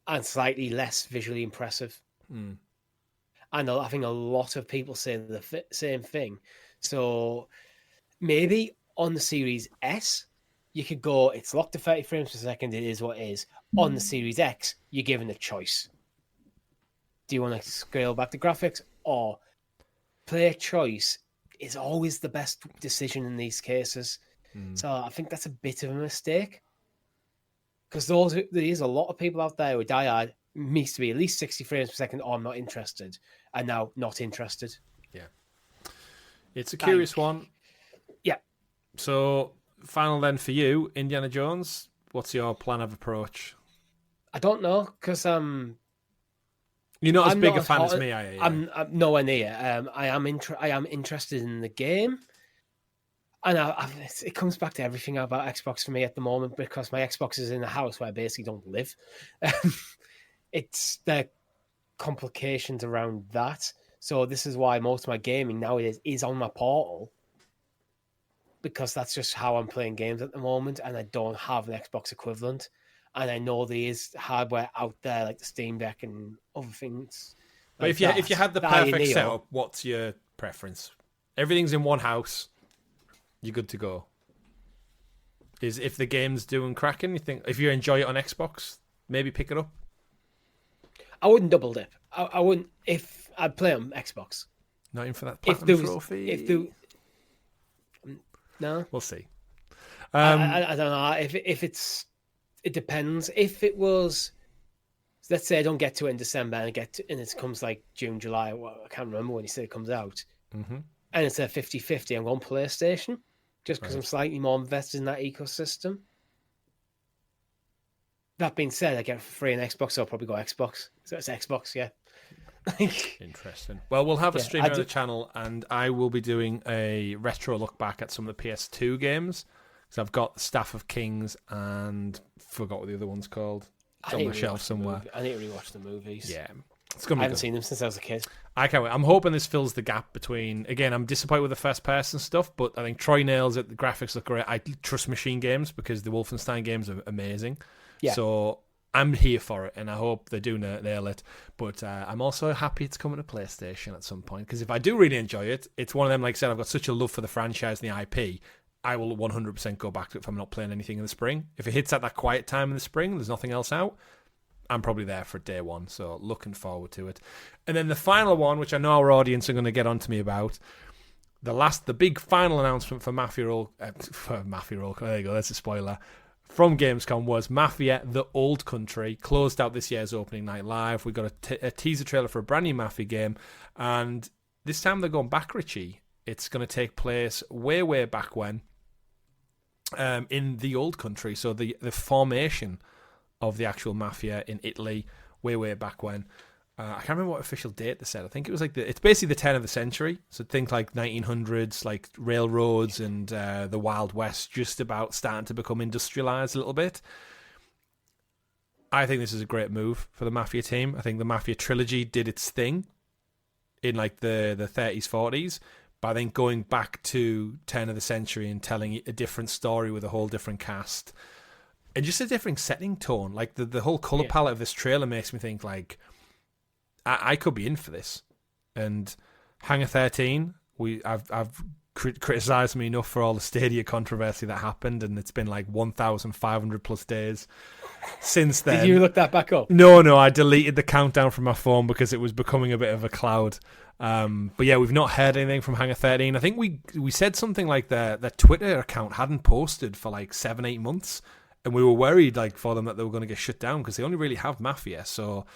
and slightly less visually impressive. And I think a lot of people say the same thing. So maybe on the Series S, you could go, it's locked to 30 frames per second, it is what it is. On the Series X, you're given a choice. Do you want to scale back the graphics? Or player choice is always the best decision in these cases. So I think that's a bit of a mistake. Because there is a lot of people out there who are diehard, needs to be at least 60 frames per second, or I'm not interested, and now not interested. Yeah. It's a curious one. Yeah. So, final then for you, Indiana Jones, what's your plan of approach? I don't know, because you're not as big a fan as me, are you? I'm nowhere near. I am interested in the game. And it comes back to everything about Xbox for me at the moment, because my Xbox is in a house where I basically don't live. It's the complications around that. So this is why most of my gaming nowadays is on my Portal, because that's just how I'm playing games at the moment, and I don't have an Xbox equivalent. And I know there is hardware out there like the Steam Deck and other things. But if you had the perfect setup, what's your preference? Everything's in one house. You're good to go. Is if the game's doing cracking, you think if you enjoy it on Xbox, maybe pick it up? I wouldn't double dip. I wouldn't if I'd play on Xbox. Not in for that platinum trophy. No, we'll see. I don't know if it's. It depends. If it was, let's say I don't get to it in December and it comes like June, July. Well, I can't remember when you say it comes out. And it's a 50-50. I'm going PlayStation just because I'm slightly more invested in that ecosystem. That being said, I get it for free on Xbox, so I'll probably go Xbox. So it's Xbox, yeah. Interesting. Well, we'll have a stream on the channel, and I will be doing a retro look back at some of the PS2 games. So I've got Staff of Kings and forgot what the other one's called. It's on my shelf somewhere. I need to rewatch the movies. Yeah. It's gonna be I haven't seen them since I was a kid. I can't wait. I'm hoping this fills the gap between... Again, I'm disappointed with the first-person stuff, but I think Troy nails it. The graphics look great. I trust Machine Games because the Wolfenstein games are amazing. Yeah. So I'm here for it, and I hope they do nail it. But I'm also happy it's coming to PlayStation at some point, because if I do really enjoy it, it's one of them, like I said, I've got such a love for the franchise and the IP, I will 100% go back to it if I'm not playing anything in the spring. If it hits at that quiet time in the spring, there's nothing else out, I'm probably there for day one, so looking forward to it. And then the final one, which I know our audience are going to get onto me about, the big final announcement for Mafia, there you go, that's a spoiler, from Gamescom was Mafia: The Old Country, closed out this year's opening night live. We got a teaser trailer for a brand new Mafia game, and this time they're going back, Richie. It's going to take place way back when, in the Old Country, so the formation of the actual Mafia in Italy, way back when. I can't remember what official date they said. I think it was it's basically the turn of the century. So think like 1900s, like railroads and the Wild West, just about starting to become industrialized a little bit. I think this is a great move for the Mafia team. I think the Mafia trilogy did its thing in like the 30s, 40s. But I think going back to turn of the century and telling a different story with a whole different cast and just a different setting tone, like the whole color palette of this trailer makes me think like I could be in for this. And Hangar 13, I've criticised me enough for all the Stadia controversy that happened, and it's been like 1,500 plus days since then. Did you look that back up? No, I deleted the countdown from my phone because it was becoming a bit of a cloud. But yeah, we've not heard anything from Hangar 13. I think we said something like their Twitter account hadn't posted for like 7-8 months, and we were worried like for them that they were going to get shut down because they only really have Mafia. So,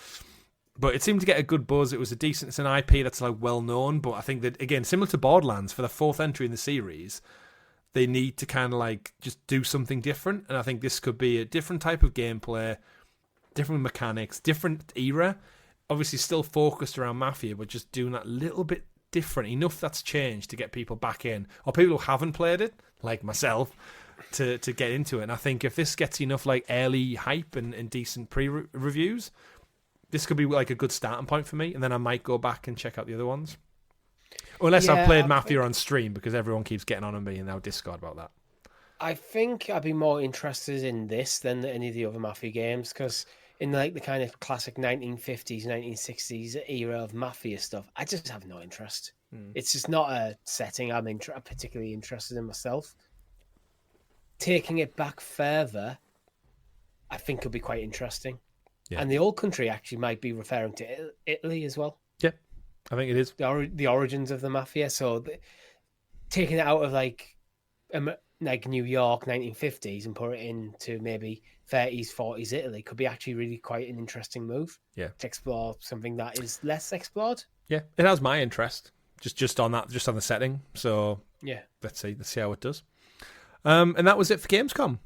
but it seemed to get a good buzz. It's an IP that's like well known, but I think that again, similar to Borderlands, for the fourth entry in the series, they need to kind of like just do something different. And I think this could be a different type of gameplay, different mechanics, different era. Obviously still focused around Mafia, but just doing that little bit different. Enough that's changed to get people back in. Or people who haven't played it, like myself, to get into it. And I think if this gets enough like early hype and decent pre-reviews, this could be like a good starting point for me. And then I might go back and check out the other ones. Unless I've played Mafia on stream, because everyone keeps getting on me in our Discord about that. I think I'd be more interested in this than any of the other Mafia games, because in like the kind of classic 1950s, 1960s era of Mafia stuff, I just have no interest. It's just not a setting I'm particularly interested in myself. Taking it back further, I think could be quite interesting. Yeah. And the old country actually might be referring to Italy as well. Yeah, I think it is. The origins of the Mafia. So taking it out of like New York 1950s and put it into maybe 30s, 40s Italy could be actually really quite an interesting move. Yeah, to explore something that is less explored. Yeah, it has my interest just on that, just on the setting. So yeah, let's see how it does. And that was it for Gamescom.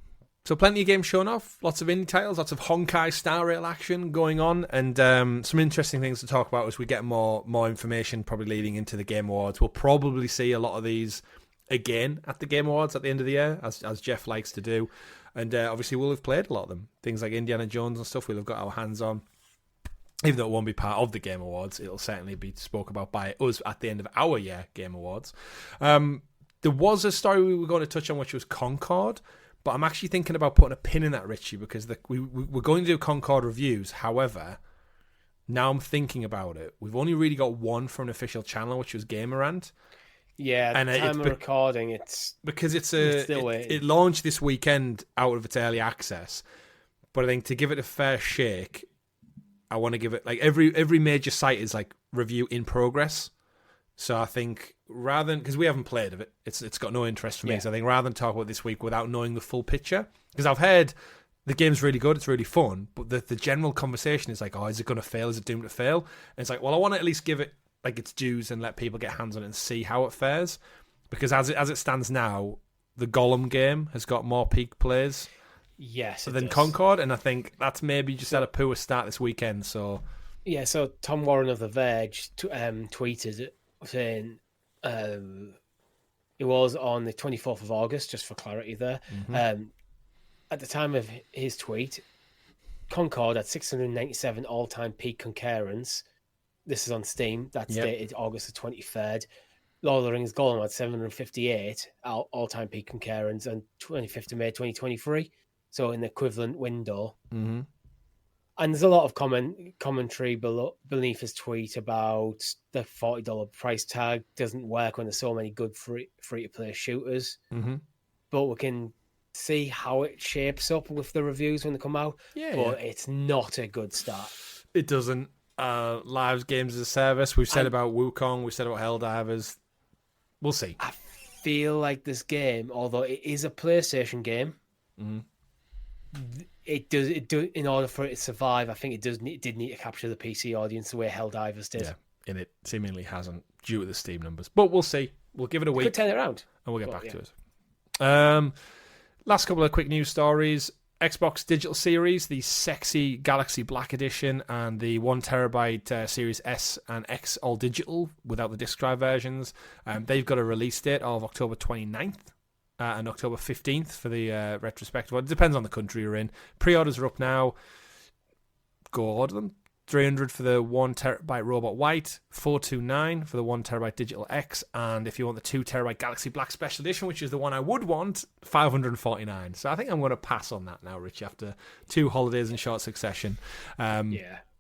So plenty of games shown off, lots of indie titles, lots of Honkai Star Rail action going on, and some interesting things to talk about as we get more information, probably leading into the Game Awards. We'll probably see a lot of these again at the Game Awards at the end of the year, as Jeff likes to do. And obviously we'll have played a lot of them. Things like Indiana Jones and stuff we'll have got our hands on. Even though it won't be part of the Game Awards, it'll certainly be spoke about by us at the end of our year Game Awards. There was a story we were going to touch on, which was Concord, but I'm actually thinking about putting a pin in that, Richie, because we're going to do Concord reviews. However, now I'm thinking about it, we've only really got one from an official channel, which was Gamerant. Yeah, at the time of recording, it's... Because it launched this weekend out of its early access, but I think to give it a fair shake, I want to give it... Like, every major site is, like, review in progress. So I think rather than... Because we haven't played of it. It's got no interest for me. Yeah. So I think rather than talk about this week without knowing the full picture... Because I've heard the game's really good, it's really fun, but the general conversation is like, oh, is it going to fail? Is it doomed to fail? And it's like, well, I want to at least give it like its dues and let people get hands on it and see how it fares. Because as it stands now, the Gollum game has got more peak plays than Concord, and I think that's maybe just had a poor start this weekend. So yeah, so Tom Warren of The Verge tweeted saying it was on the 24th of August, just for clarity there. Mm-hmm. At the time of his tweet, Concord had 697 all-time peak concurrence. This is on Steam. That's dated August the 23rd. Lord of the Rings Gollum had 758 all-time peak concurrence on 25th of May 2023. So in the equivalent window. Mm-hmm. And there's a lot of commentary beneath his tweet about the $40 price tag doesn't work when there's so many good free-to-play shooters. Mm-hmm. But we can see how it shapes up with the reviews when they come out. But it's not a good start. It doesn't. Live games as a service. We've said about WuKong. We've said about Helldivers. We'll see. I feel like this game, although it is a PlayStation game, it does. In order for it to survive, I think it did need to capture the PC audience the way Helldivers did. Yeah, and it seemingly hasn't due to the Steam numbers. But we'll see. We'll give it a week. Could turn it around, and we'll get back to it. Last couple of quick news stories. Xbox Digital Series, the sexy Galaxy Black Edition, and the 1TB Series S and X all digital without the disc drive versions. They've got a release date of October 29th and October 15th for the retrospective one. It depends on the country you're in. Pre-orders are up now. Go order them. $300 for the 1TB Robot White, $429 for the 1TB Digital X, and if you want the 2TB Galaxy Black Special Edition, which is the one I would want, $549. So I think I'm going to pass on that now, Rich, after 2 holidays in short succession. But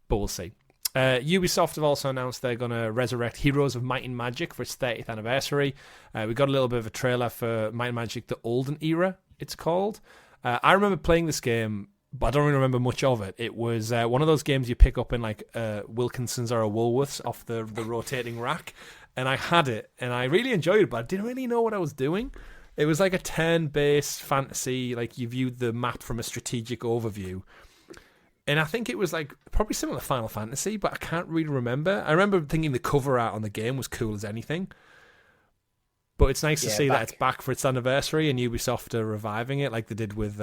we'll see. Ubisoft have also announced they're going to resurrect Heroes of Might and Magic for its 30th anniversary. We got a little bit of a trailer for Might and Magic: The Olden Era, it's called. I remember playing this game, but I don't really remember much of it. It was one of those games you pick up in like Wilkinson's or a Woolworths off the rotating rack. And I had it, and I really enjoyed it, but I didn't really know what I was doing. It was like a turn-based fantasy, like you viewed the map from a strategic overview. And I think it was like probably similar to Final Fantasy, but I can't really remember. I remember thinking the cover art on the game was cool as anything. But it's nice to see that it's back for its anniversary, and Ubisoft are reviving it like they did with...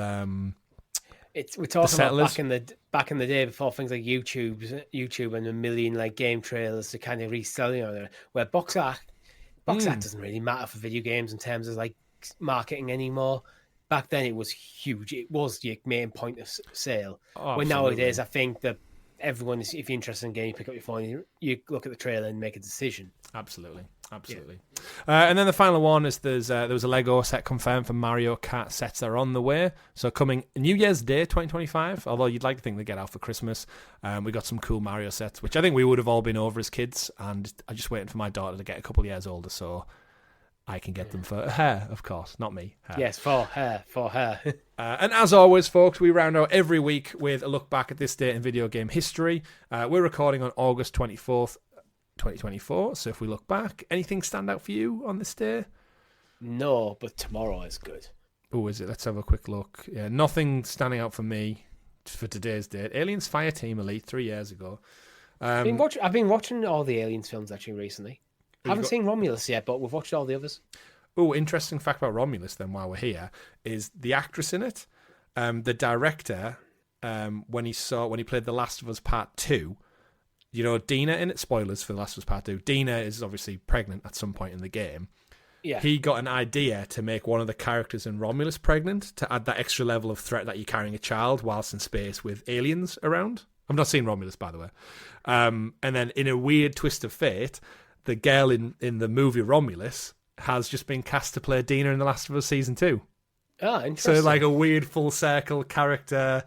We're talking about back in the day before things like YouTube and a million like game trailers to kind of reselling on it, where box art doesn't really matter for video games in terms of like marketing anymore. Back then it was huge. It was your main point of sale. Oh, when nowadays I think that everyone is, if you're interested in a game, you pick up your phone, you look at the trailer and make a decision. Absolutely. Absolutely. And then the final one is there was a Lego set confirmed for Mario Kart sets that are on the way. So coming New Year's Day 2025, although you'd like to think they get out for Christmas. We got some cool Mario sets, which I think we would have all been over as kids. And I'm just waiting for my daughter to get a couple of years older so I can get them for her, of course, not me. Her. Yes, for her. And as always, folks, we round out every week with a look back at this date in video game history. We're recording on August 24th. 2024. So if we look back, anything stand out for you on this day? No, but tomorrow is good. Oh, is it? Let's have a quick look. Yeah, nothing standing out for me for today's date. Aliens Fireteam Elite 3 years ago. I've been watching all the Aliens films actually recently. Haven't seen Romulus yet, but we've watched all the others. Oh, interesting fact about Romulus then while we're here is the actress in it, the director, when he played The Last of Us Part 2, you know, Dina in it, spoilers for The Last of Us Part 2, Dina is obviously pregnant at some point in the game. Yeah. He got an idea to make one of the characters in Romulus pregnant to add that extra level of threat that you're carrying a child whilst in space with aliens around. I've not seen Romulus, by the way. And then in a weird twist of fate, the girl in the movie Romulus has just been cast to play Dina in The Last of Us Season 2. Ah, interesting. So like a weird full circle character.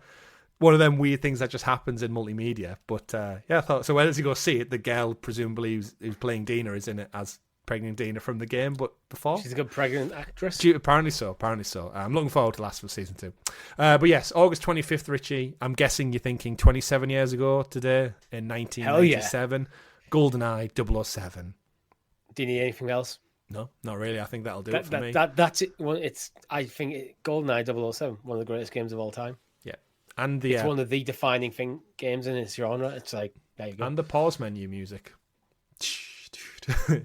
One of them weird things that just happens in multimedia. But yeah, I thought so. When does he go see it? The girl, presumably who's playing Dina, is in it as pregnant Dina from the game. But before, she's a good pregnant actress. Apparently so. I'm looking forward to Last of Us Season 2. But yes, August 25th, Richie. I'm guessing you're thinking 27 years ago today in 1997. Yeah. GoldenEye 007. Do you need anything else? No, not really. I think that'll do it for me. That's it. Well, I think GoldenEye 007, one of the greatest games of all time. And it's one of the defining games in its genre. It's like, there you go. And the pause menu music. I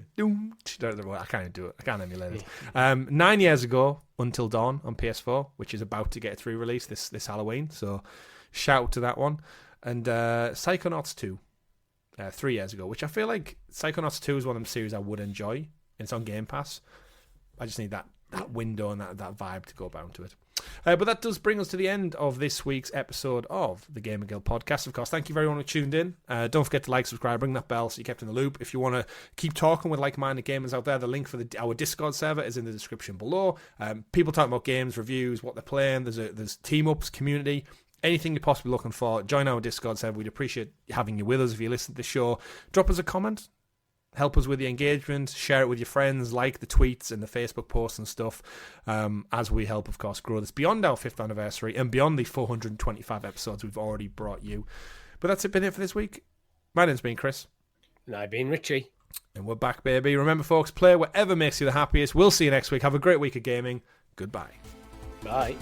can't do it. I can't emulate it. 9 years ago, Until Dawn on PS4, which is about to get a release this Halloween. So shout out to that one. And Psychonauts 2, 3 years ago, which I feel like Psychonauts 2 is one of them series I would enjoy. And it's on Game Pass. I just need that window and that vibe to go bound to it. But that does bring us to the end of this week's episode of the GamerGuild Podcast. Of course, thank you for everyone who tuned in. Don't forget to like, subscribe, ring that bell so you're kept in the loop. If you want to keep talking with like-minded gamers out there, the link for our Discord server is in the description below. People talking about games, reviews, what they're playing. There's team-ups, community, anything you're possibly looking for. Join our Discord server. We'd appreciate having you with us if you listen to the show. Drop us a comment. Help us with the engagement, share it with your friends, like the tweets and the Facebook posts and stuff, as we help, of course, grow this beyond our 5th anniversary and beyond the 425 episodes we've already brought you. But that's been it for this week. My name's been Chris. And I've been Richie. And we're back, baby. Remember, folks, play whatever makes you the happiest. We'll see you next week. Have a great week of gaming. Goodbye. Bye.